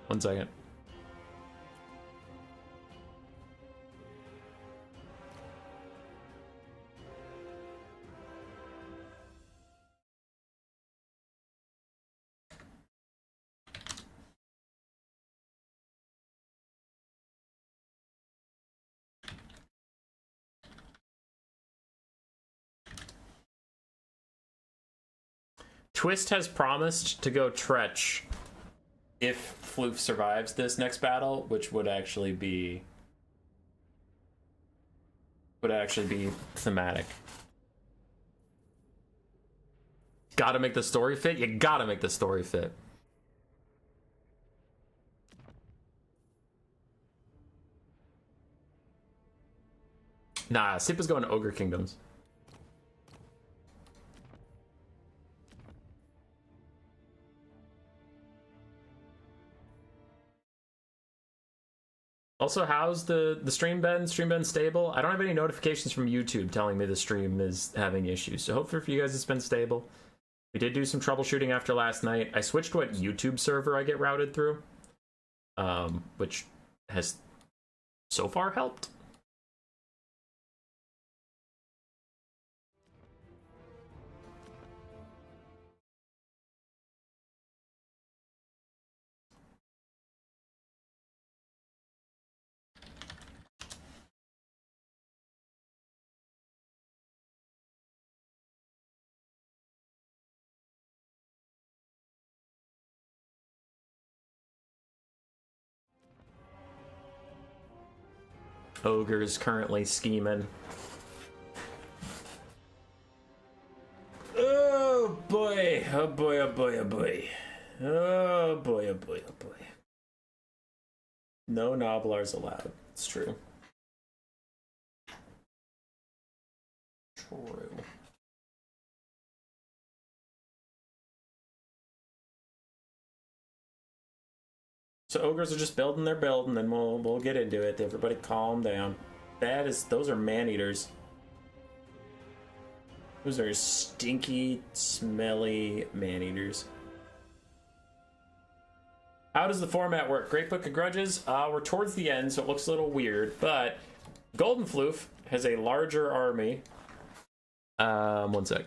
One second. Twist has promised to go Tretch if Floof survives this next battle, which would actually be thematic. Gotta make the story fit? You gotta make the story fit. Nah, Sipa's going to Ogre Kingdoms. Also, how's the stream been? Stream been stable? I don't have any notifications from YouTube telling me the stream is having issues, so hopefully for you guys it's been stable. We did do some troubleshooting after last night. I switched what YouTube server I get routed through, which has so far helped. Ogre is currently scheming. Oh boy, oh boy, oh boy, oh boy. Oh boy, oh boy, oh boy. No Nobblars allowed. It's true. True. So ogres are just building their build, and then we'll get into it. Everybody calm down. Those are man-eaters. Those are stinky, smelly man-eaters. How does the format work? Great Book of Grudges? We're towards the end, so it looks a little weird, but Golden Floof has a larger army. One sec.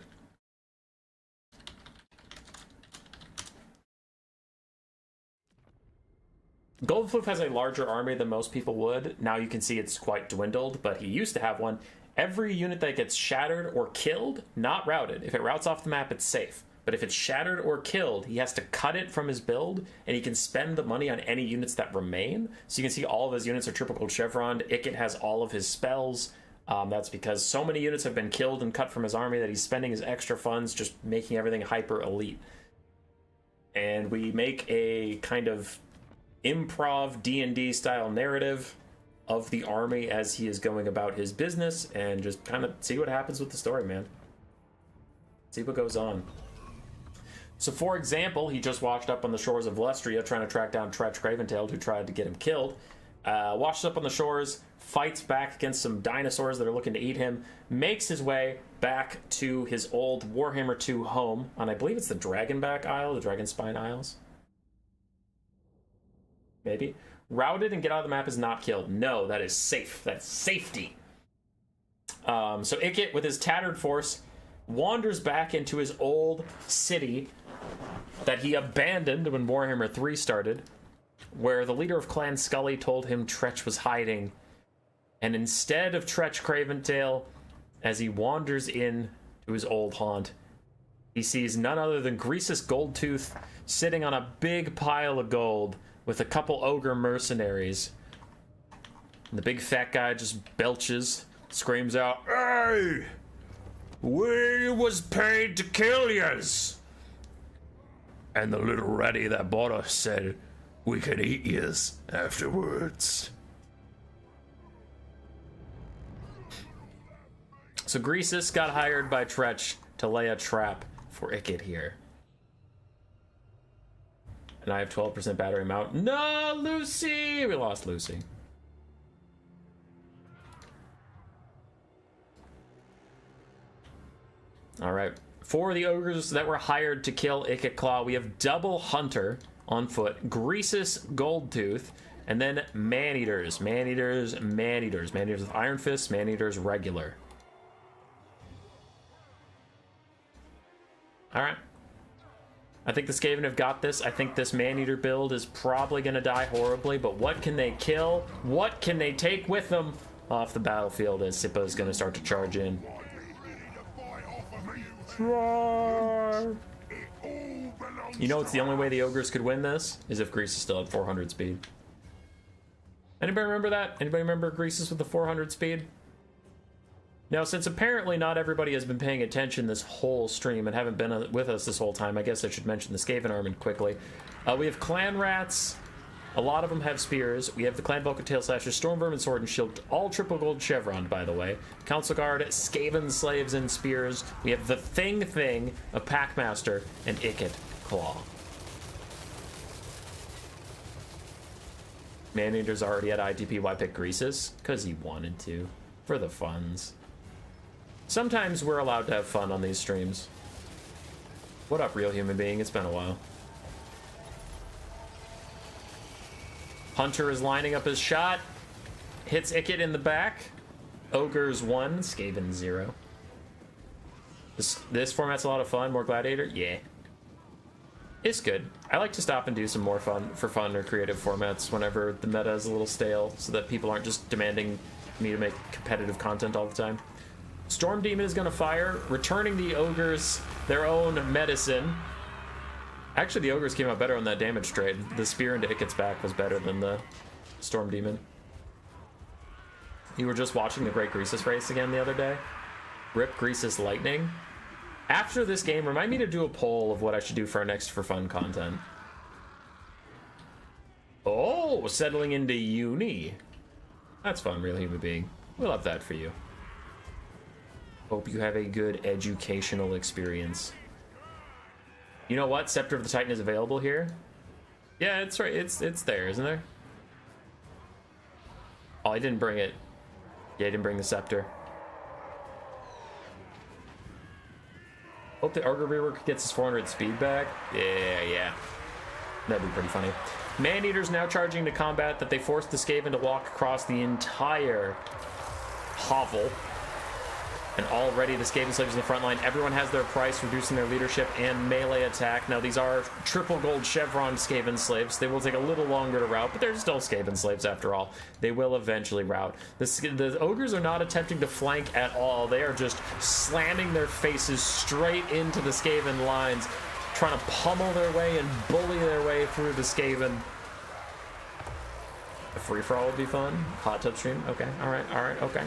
Goldfloof has a larger army than most people would. Now you can see it's quite dwindled, but he used to have one. Every unit that gets shattered or killed, not routed. If it routes off the map, it's safe. But if it's shattered or killed, he has to cut it from his build, and he can spend the money on any units that remain. So you can see all of his units are triple gold chevroned. Ikit has all of his spells. That's because so many units have been killed and cut from his army that he's spending his extra funds just making everything hyper elite. And we make a kind of improv D&D style narrative of the army as he is going about his business, and just kind of see what happens with the story, man. See what goes on. So, for example, he just washed up on the shores of Lustria trying to track down Tretch Craventailed, who tried to get him killed. Washes up on the shores, fights back against some dinosaurs that are looking to eat him, makes his way back to his old Warhammer 2 home on, I believe it's the Dragonback Isle, the Dragonspine Isles. Maybe. Routed and get out of the map is not killed. No, that is safe. That's safety. So Ikit, with his tattered force, wanders back into his old city that he abandoned when Warhammer 3 started, where the leader of Clan Scully told him Tretch was hiding. And instead of Tretch Craventail, as he wanders in to his old haunt, he sees none other than Greasus Goldtooth sitting on a big pile of gold with a couple ogre mercenaries. And the big fat guy just belches, screams out, "Hey! We was paid to kill yous!" And the little ratty that bought us said, "We could eat yous afterwards." So Greasus got hired by Tretch to lay a trap for Ikit here. And I have 12% battery amount. No, Lucy! We lost Lucy. Alright. For the ogres that were hired to kill Ikit Claw, we have Double Hunter on foot, Greasus Goldtooth, and then Man-Eaters. Man-Eaters, Man-Eaters. Man-Eaters with Iron Fists, Man-Eaters regular. Alright. I think the Skaven have got this. I think this Man-Eater build is probably going to die horribly, but what can they kill? What can they take with them off the battlefield as Sippa is going to start to charge in? You know it's the only way the ogres could win this? Is if Greasus still had 400 speed. Anybody remember that? Anybody remember Greasus with the 400 speed? Now, since apparently not everybody has been paying attention this whole stream and haven't been with us this whole time, I guess I should mention the Skaven army quickly. We have Clan Rats. A lot of them have spears. We have the Clan Vulcan Tail Slashers, Storm Vermin, Sword, and Shield, all triple gold chevroned, by the way. Council Guard, Skaven Slaves, and Spears. We have the Thing, a Packmaster, and Ikit Claw. Man-Eater's already at ITP. Why pick Greasus? Because he wanted to. For the funds. Sometimes we're allowed to have fun on these streams. What up, real human being? It's been a while. Hunter is lining up his shot. Hits Ikit in the back. Ogres 1, Skaven 0. This format's a lot of fun. More Gladiator? Yeah. It's good. I like to stop and do some more fun or creative formats whenever the meta is a little stale, so that people aren't just demanding me to make competitive content all the time. Storm Demon is going to fire, returning the ogres their own medicine. Actually, the ogres came out better on that damage trade. The spear into Ikit's back was better than the Storm Demon. You were just watching the Great Greasus race again the other day. Rip Greasus Lightning. After this game, remind me to do a poll of what I should do for our next For Fun content. Oh, settling into uni. That's fun, real human being. We love that for you. Hope you have a good educational experience. You know what? Scepter of the Titan is available here. Yeah, it's right. It's there, isn't there? Oh, I didn't bring it. Yeah, I didn't bring the scepter. Hope the Ogre rework gets his 400 speed back. Yeah. That'd be pretty funny. Man-Eater's now charging to combat that they forced the Skaven to walk across the entire hovel. And already the Skaven slaves in the front line, everyone has their price, reducing their leadership and melee attack. Now, these are triple gold chevron Skaven slaves. They will take a little longer to rout, but they're still Skaven slaves after all. They will eventually rout. The ogres are not attempting to flank at all. They are just slamming their faces straight into the Skaven lines, trying to pummel their way and bully their way through the Skaven. A free-for-all would be fun. Hot tub stream. Okay. All right. Okay.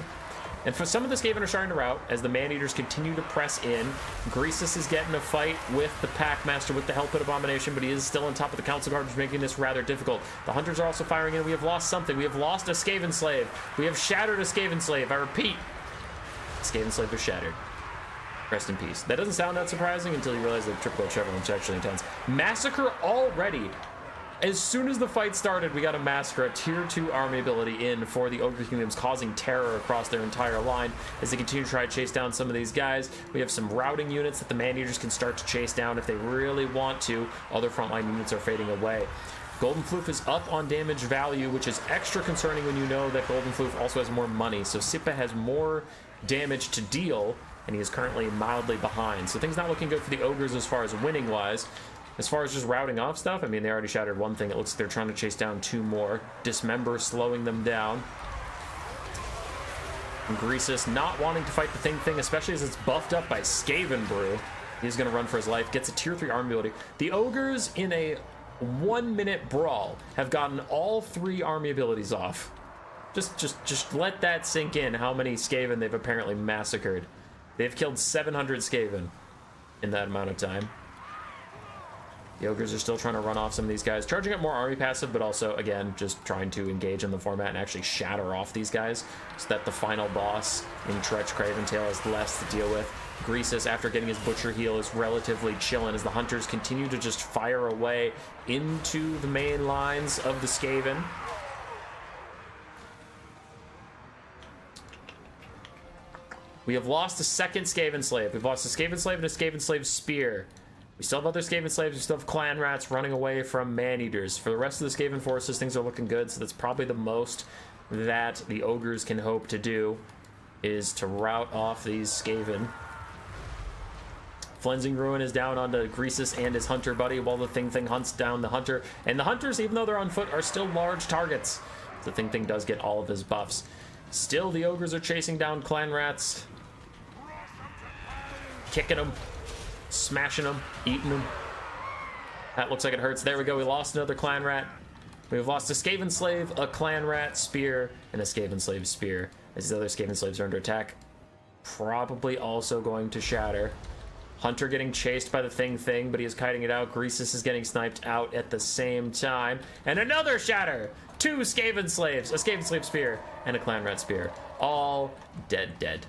And for some of the Skaven are starting to rout as the man-eaters continue to press in. Greasus is getting a fight with the Packmaster with the Hellpit Abomination, but he is still on top of the Council Guard, which is making this rather difficult. The Hunters are also firing in. We have lost something. We have lost a Skaven slave. We have shattered a Skaven slave. I repeat, Skaven slave is shattered. Rest in peace. That doesn't sound that surprising until you realize that Triple Chevron is actually intense. Massacre already. As soon as the fight started, we got a Massacre, a tier 2 army ability in for the Ogre Kingdoms, causing terror across their entire line as they continue to try to chase down some of these guys. We have some routing units that the man-eaters can start to chase down if they really want to. Other frontline units are fading away. Golden Floof is up on damage value, which is extra concerning when you know that Golden Floof also has more money. So Sipa has more damage to deal, and he is currently mildly behind. So things not looking good for the Ogres as far as winning-wise. As far as just routing off stuff, I mean, they already shattered one thing. It looks like they're trying to chase down 2 more. Dismember slowing them down. And Greasus not wanting to fight the thing, especially as it's buffed up by Skaven Brew. He's going to run for his life. Gets a tier 3 army ability. The Ogres, in a 1-minute brawl, have gotten all 3 army abilities off. Just let that sink in, how many Skaven they've apparently massacred. They've killed 700 Skaven in that amount of time. The Ogres are still trying to run off some of these guys, charging up more army passive, but also, again, just trying to engage in the format and actually shatter off these guys so that the final boss in Tretch Craventail has less to deal with. Greasus, after getting his Butcher heal, is relatively chilling as the Hunters continue to just fire away into the main lines of the Skaven. We have lost a second Skaven slave. We've lost a Skaven slave and a Skaven slave spear. We still have other Skaven slaves. We still have clan rats running away from man-eaters. For the rest of the Skaven forces, things are looking good, so that's probably the most that the Ogres can hope to do, is to rout off these Skaven. Flensing Ruin is down onto Greasus and his Hunter buddy, while the Thing hunts down the Hunter. And the Hunters, even though they're on foot, are still large targets. The Thing does get all of his buffs. Still, the Ogres are chasing down clan rats. Kicking them. Smashing them, eating them. That looks like it hurts. There we go. We lost another clan rat. We've lost a Skaven slave, a clan rat spear, and a Skaven slave spear. As these other Skaven slaves are under attack. Probably also going to shatter. Hunter getting chased by the thing, but he is kiting it out. Greasus is getting sniped out at the same time. And another shatter! 2 Skaven slaves, a Skaven slave spear, and a clan rat spear. All dead.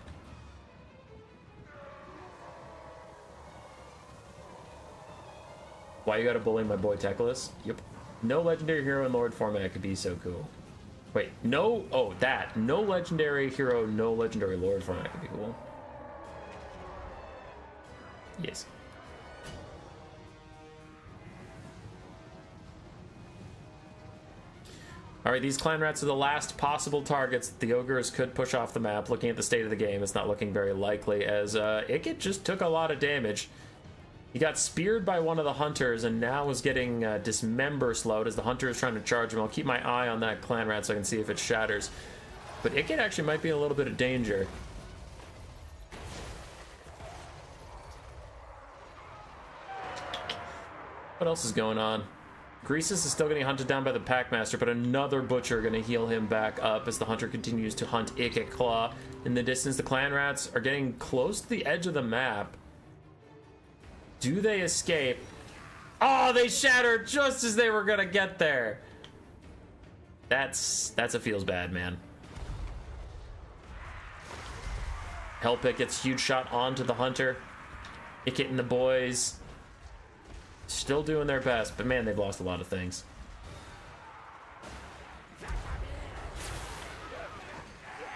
Why you gotta bully my boy Teclis? Yep. No legendary hero in Lord format could be so cool. Wait, no, no legendary hero, no legendary Lord format could be cool. Yes. Alright, these clan rats are the last possible targets the Ogres could push off the map. Looking at the state of the game, it's not looking very likely, as Ikit just took a lot of damage. He got speared by one of the Hunters and now is getting dismember slowed as the Hunter is trying to charge him. I'll keep my eye on that clan rat so I can see if it shatters. But Ikit actually might be in a little bit of danger. What else is going on? Greasus is still getting hunted down by the Packmaster, but another Butcher going to heal him back up as the Hunter continues to hunt Ikit Claw. In the distance, the clan rats are getting close to the edge of the map. Do they escape? Oh, they shattered just as they were gonna get there. That's a feels bad, man. Hellpick gets huge shot onto the Hunter. Ikit and the boys still doing their best, but man, they've lost a lot of things.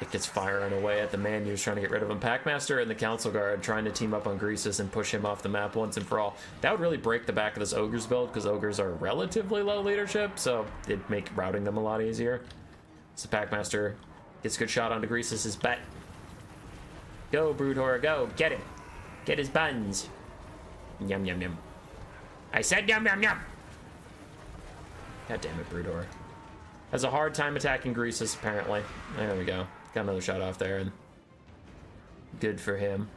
It gets firing away at the man who's trying to get rid of him. Packmaster and the Council Guard trying to team up on Greasus and push him off the map once and for all. That would really break the back of this Ogres build, because Ogres are relatively low leadership, so it'd make routing them a lot easier. So Packmaster gets a good shot onto Greasus' bet. Go, Broodhor, go. Get him. Get his buns. Yum, yum, yum. I said yum, yum, yum. God damn it, Broodhor. Has a hard time attacking Greasus, apparently. There we go. Got another shot off there, and good for him.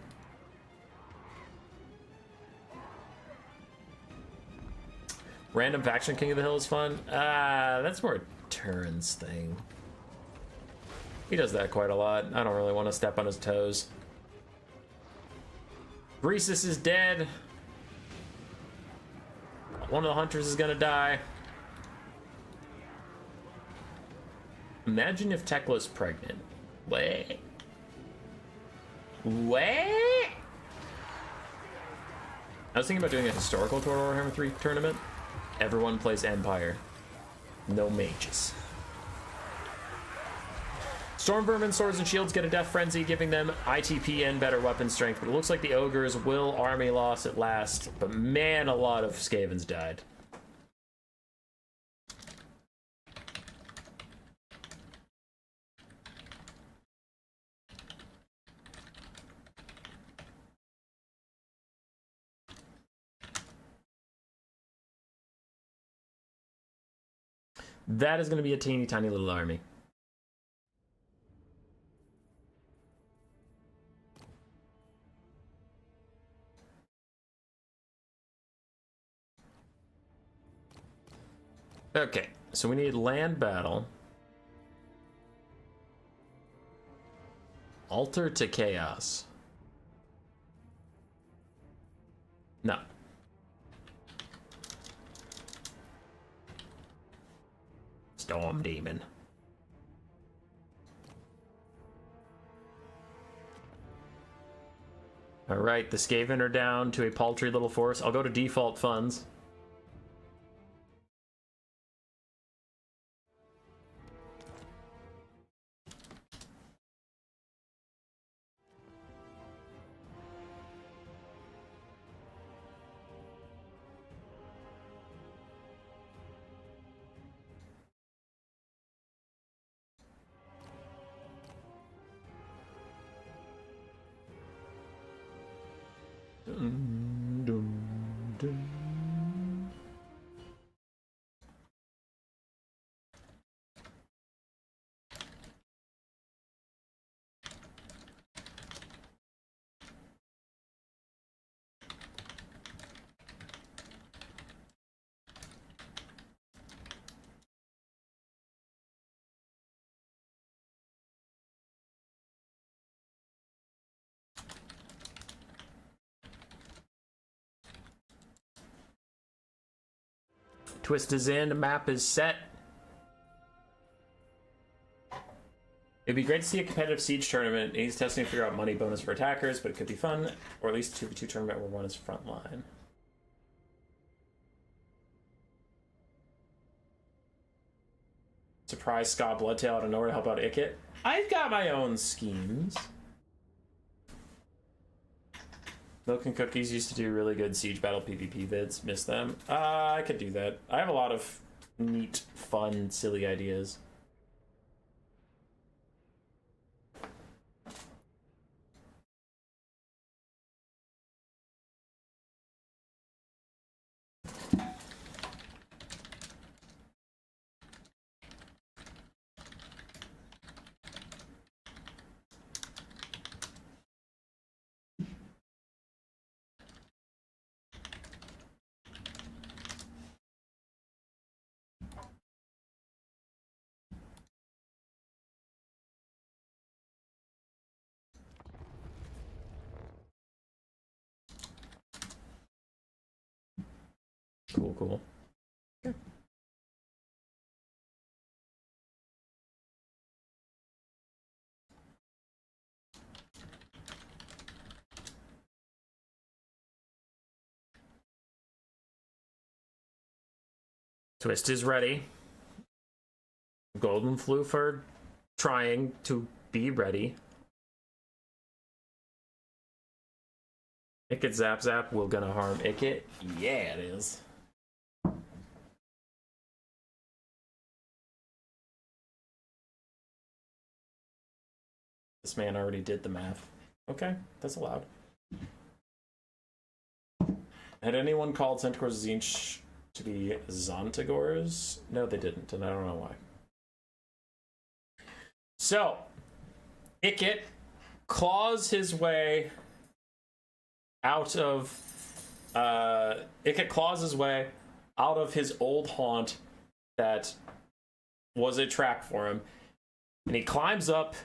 Random faction King of the Hill is fun. That's more a turns thing. He does that quite a lot. I don't really want to step on his toes. Greasus is dead. One of the hunters is gonna die. Imagine if Tekla's pregnant. Wait. Wait. I was thinking about doing a historical Total Warhammer 3 tournament. Everyone plays Empire. No mages. Stormvermin, Swords, and Shields get a Death Frenzy, giving them ITP and better weapon strength, but it looks like the Ogres will army loss at last. But man, a lot of Skavens died. That is going to be a teeny tiny little army. Okay, so we need land battle. Altar to chaos. No. Storm Demon. Alright, the Skaven are down to a paltry little force. I'll go to default funds. Dun, dun, dun. Twist is in, the map is set. It'd be great to see a competitive siege tournament. He's testing to figure out money bonus for attackers, but it could be fun. Or at least a 2v2 tournament where one is frontline. Surprise Scott Bloodtail out of nowhere to help out Ikit. I've got my own schemes. Milk and Cookies used to do really good Siege Battle PvP vids. Miss them. I could do that. I have a lot of neat, fun, silly ideas. Cool, cool. Okay. Twist is ready. Golden Flu for trying to be ready. Ikit Zap Zap will gonna harm Ikit. Yeah, it is. This man already did the math. Okay, that's allowed. Had anyone called Centaur's Zinch to be Zontagors? No, they didn't, and I don't know why. So, Ikit claws his way out of his old haunt that was a trap for him, and he climbs up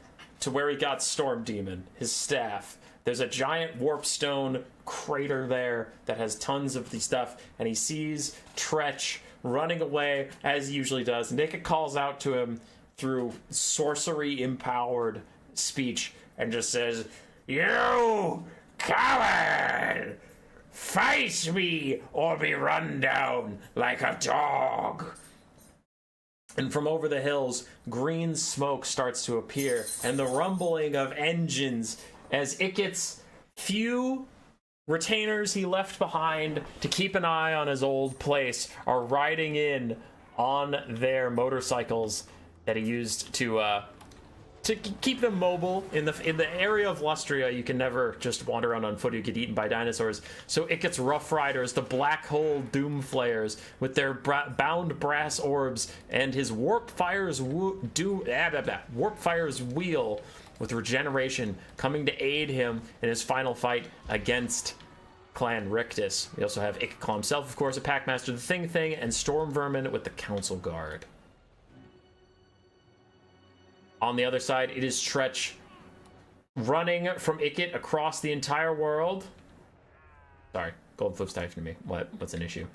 to where he got Storm Demon, his staff. There's a giant warp stone crater there that has tons of the stuff, and he sees Tretch running away as he usually does. Nick calls out to him through sorcery-empowered speech and just says, "You coward! Fight me or be run down like a dog!" And from over the hills, green smoke starts to appear, and the rumbling of engines as Ikit's few retainers he left behind to keep an eye on his old place are riding in on their motorcycles that he used to keep them mobile. In the area of Lustria, you can never just wander around on foot. You get eaten by dinosaurs. So Ikit's Rough Riders, the Black Hole Doom Flayers, with their bound brass orbs, and his Warp Fire's wheel with regeneration coming to aid him in his final fight against Clan Rictus. We also have Ikit himself, of course, a Packmaster, the Thing, and Storm Vermin with the Council Guard. On the other side, it is Tretch running from Ikit across the entire world. Sorry, Gold Flip's typing to me. What's an issue?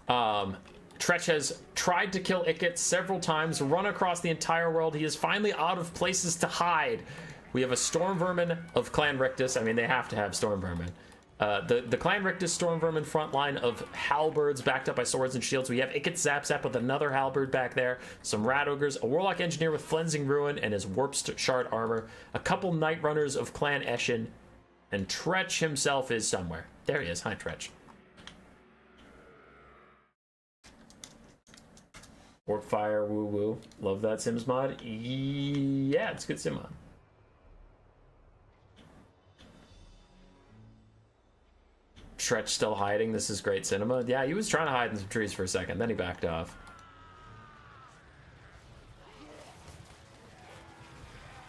Tretch has tried to kill Ikit several times, run across the entire world. He is finally out of places to hide. We have a Storm Vermin of Clan Rictus. I mean, they have to have Storm Vermin. The Clan Rictus Storm Vermin front line of halberds backed up by swords and shields. We have Ikit Zap with another halberd back there, some Rat Ogres, a Warlock Engineer with Flensing Ruin and his Warped Shard armor, a couple Night Runners of Clan Eshin, and Tretch himself is somewhere. There he is. Hi, Tretch. Warp Fire, woo woo. Love that Sims mod. Yeah, it's a good Sim mod. Tretch still hiding. This is great cinema. Yeah, he was trying to hide in some trees for a second, then he backed off.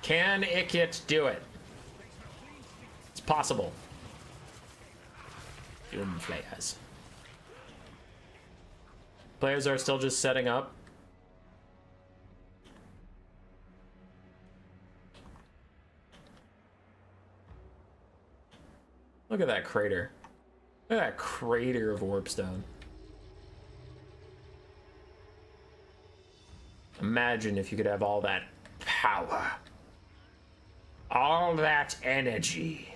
Can Ikit do it? It's possible. Doom Flayers. Players are still just setting up. Look at that crater. Look at that crater of Warpstone. Imagine if you could have all that power. All that energy.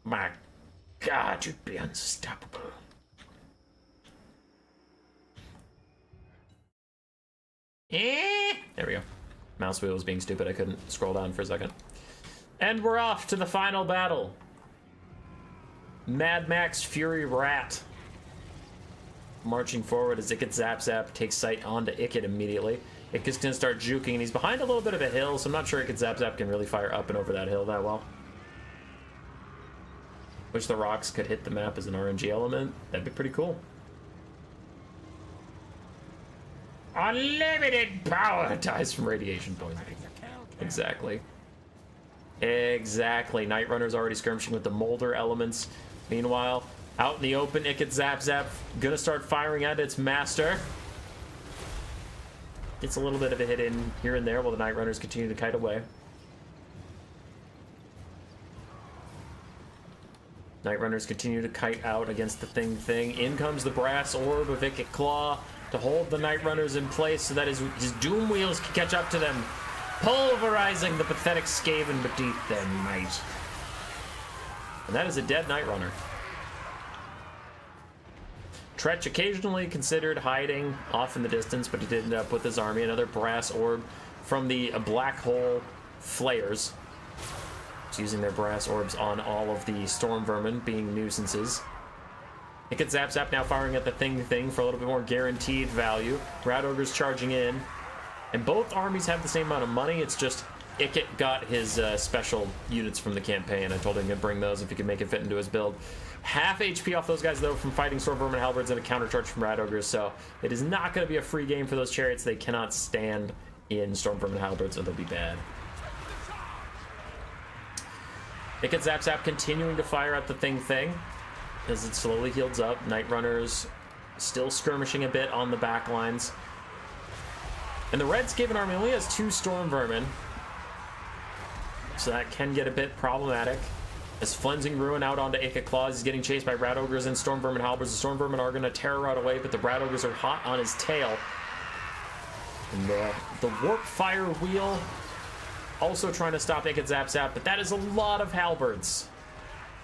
My God, you'd be unstoppable. There we go. Mouse wheel was being stupid. I couldn't scroll down for a second. And we're off to the final battle. Mad Max Fury Rat. Marching forward as Ikit Zap takes sight onto Ikit immediately. Ikit's gonna start juking, and he's behind a little bit of a hill, so I'm not sure Ikit Zap can really fire up and over that hill that well. Wish the rocks could hit the map as an RNG element. That'd be pretty cool. Unlimited power dies from radiation poisoning. Exactly. Exactly. Night Runner's already skirmishing with the Molder elements. Meanwhile, out in the open, Ikit Zap gonna start firing at its master. Gets a little bit of a hit in here and there while the Night Runners continue to kite away. Night Runners continue to kite out against the thing. In comes the brass orb of Ikit Claw to hold the Night Runners in place so that his doom wheels can catch up to them, pulverizing the pathetic Skaven beneath their might. And that is a dead Night Runner. Tretch occasionally considered hiding off in the distance, but he did end up with his army. Another brass orb from the Black Hole Flayers. Just using their brass orbs on all of the Storm Vermin, being nuisances. It gets Zap Zap now firing at the thing for a little bit more guaranteed value. Rat Ogre's charging in. And both armies have the same amount of money. It's just Ikit got his special units from the campaign. I told him to bring those if he could make it fit into his build. Half HP off those guys, though, from fighting Stormvermin Halberds and a countercharge from Rat Ogres. So it is not going to be a free game for those chariots. They cannot stand in Stormvermin Halberds or they'll be bad. Ikit Zap Zap continuing to fire at the thing as it slowly heals up. Night Runners still skirmishing a bit on the back lines. And the red Skaven army only has 2 Stormvermin, so that can get a bit problematic. As Flensing Ruin out onto Ikit Claws, he's getting chased by Rat Ogres and Stormvermin Halberds. The Stormvermin are going to tear right away, but the Rat Ogres are hot on his tail. And the Warp Fire Wheel also trying to stop Ikit Zap Zap, but that is a lot of Halberds.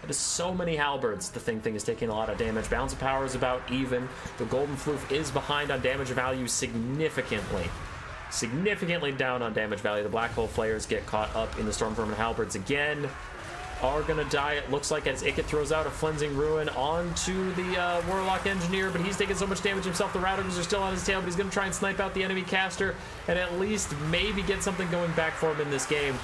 That is so many Halberds. The thing is taking a lot of damage. Balance of Power is about even. The Golden Floof is behind on damage value significantly. Significantly down on damage value. The Black Hole Flayers get caught up in the Stormvermin Halberds again. Are gonna die, it looks like, as Ikit throws out a Flensing Ruin onto the Warlock Engineer, but he's taking so much damage himself. The Rat Ogres are still on his tail, but he's gonna try and snipe out the enemy caster and at least maybe get something going back for him in this game,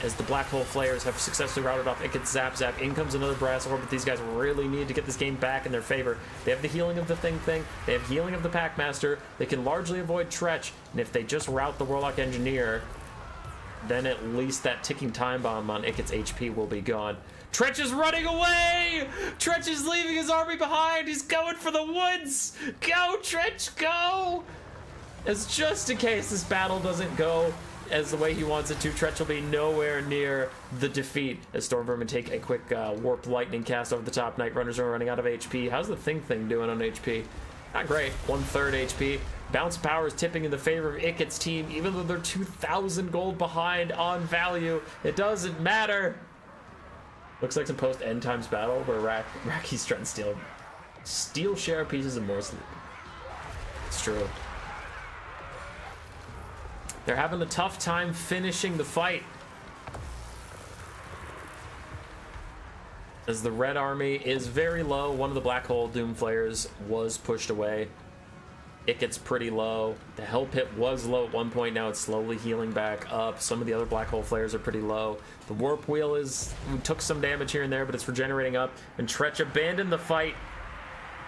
as the Black Hole Flayers have successfully routed off Ikit Zap Zap. In comes another Brass Orb, but these guys really need to get this game back in their favor. They have the healing of the thing. They have healing of the Packmaster. They can largely avoid Tretch, and if they just rout the Warlock Engineer, then at least that ticking time bomb on Ikit's HP will be gone. Tretch is running away! Tretch is leaving his army behind! He's going for the woods! Go, Tretch, go! As just in case this battle doesn't go as the way he wants it to, Tretch will be nowhere near the defeat as Stormvermin take a quick Warped Lightning cast over the top. Night Runners are running out of HP. How's the thing doing on HP? Not great. 1/3 HP. Bounce Power is tipping in the favor of Ikit's team, even though they're 2,000 gold behind on value. It doesn't matter. Looks like some post-end times battle where Raki's trying to steal share pieces of Morse. It's true. They're having a tough time finishing the fight, as the red army is very low. One of the Black Hole Doomflayers was pushed away. Ikit's pretty low. The Hell Pit was low at one point. Now it's slowly healing back up. Some of the other Black Hole Flayers are pretty low. The Warp Wheel took some damage here and there, but it's regenerating up. And Tretch abandoned the fight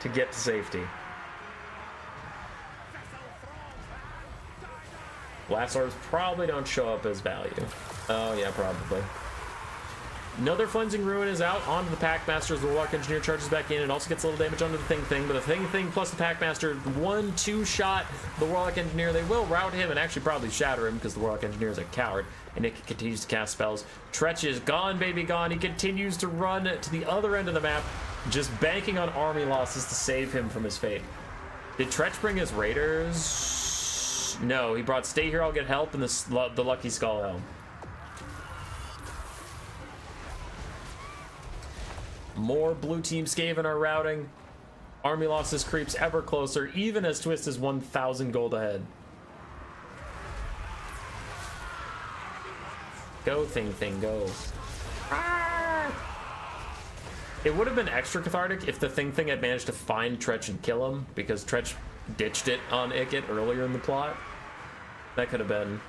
to get to safety. Blast Orbs probably don't show up as value. Oh yeah, probably. Another Flensing Ruin is out onto the Packmaster as the Warlock Engineer charges back in and also gets a little damage onto the thing. But the thing plus the Packmaster 1-2 shot the Warlock Engineer. They will rout him and actually probably shatter him because the Warlock Engineer is a coward. And Nick continues to cast spells. Tretch is gone, baby, gone. He continues to run to the other end of the map, just banking on army losses to save him from his fate. Did Tretch bring his Raiders? No, he brought Stay Here, I'll Get Help and the Lucky Skull Helm. More blue team Skaven are routing. Army losses creeps ever closer, even as Twist is 1,000 gold ahead. Go, thing, go. It would have been extra cathartic if the thing had managed to find Tretch and kill him, because Tretch ditched it on Ikit earlier in the plot. That could have been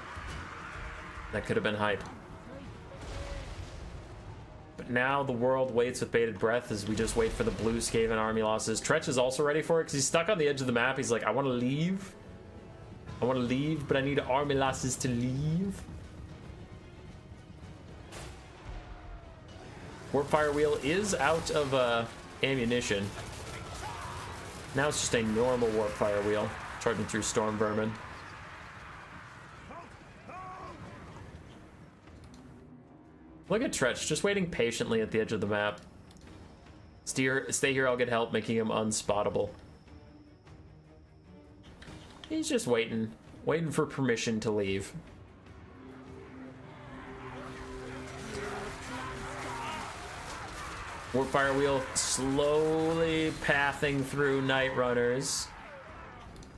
hype. But now the world waits with bated breath as we just wait for the blue Skaven army losses. Tretch is also ready for it because he's stuck on the edge of the map. He's like, I want to leave. But I need army losses to leave. Warp Fire Wheel is out of ammunition. Now it's just a normal Warp Fire Wheel charging through Stormvermin. Look at Tretch, just waiting patiently at the edge of the map. Stay here, I'll get help, making him unspottable. He's just waiting for permission to leave. Warp Fire Wheel slowly pathing through Night Runners.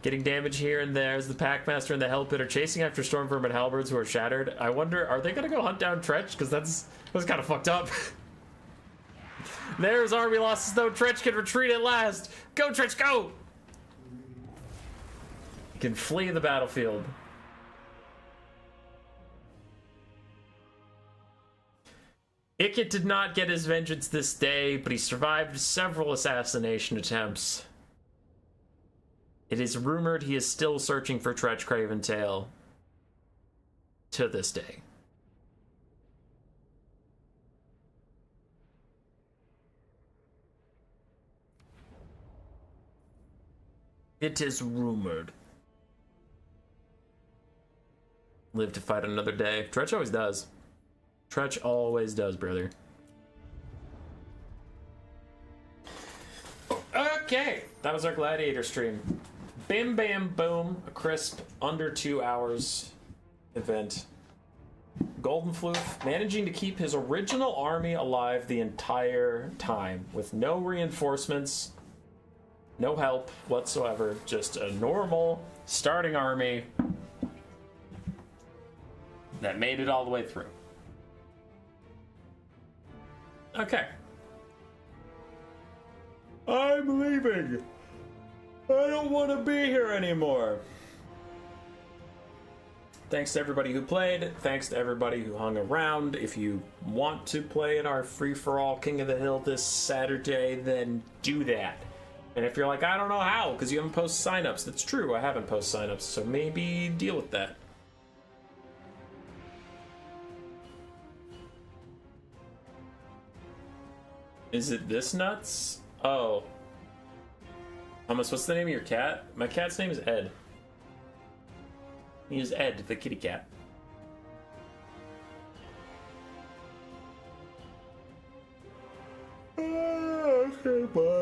Getting damage here and there as the Packmaster and the Hell Pit are chasing after Stormvermin Halberds who are shattered. I wonder, are they going to go hunt down Tretch? Because that's kind of fucked up. There's army losses, though. Tretch can retreat at last. Go, Tretch, go! He can flee the battlefield. Ikit did not get his vengeance this day, but he survived several assassination attempts. It is rumored he is still searching for Tretch Craventail to this day. It is rumored. Live to fight another day. Tretch always does. Tretch always does, brother. Okay, that was our Gladiator stream. Bim bam boom, a crisp under 2 hours event. Golden Floof managing to keep his original army alive the entire time with no reinforcements, no help whatsoever, just a normal starting army that made it all the way through. Okay. I'm leaving. I don't want to be here anymore. Thanks to everybody who played. Thanks to everybody who hung around. If you want to play in our free-for-all King of the Hill this Saturday, then do that. And if you're like, I don't know how, because you haven't posted signups, that's true, I haven't posted signups, so maybe deal with that. Is it this nuts? Oh. Thomas, what's the name of your cat? My cat's name is Ed. He is Ed, the kitty cat. Okay, bye.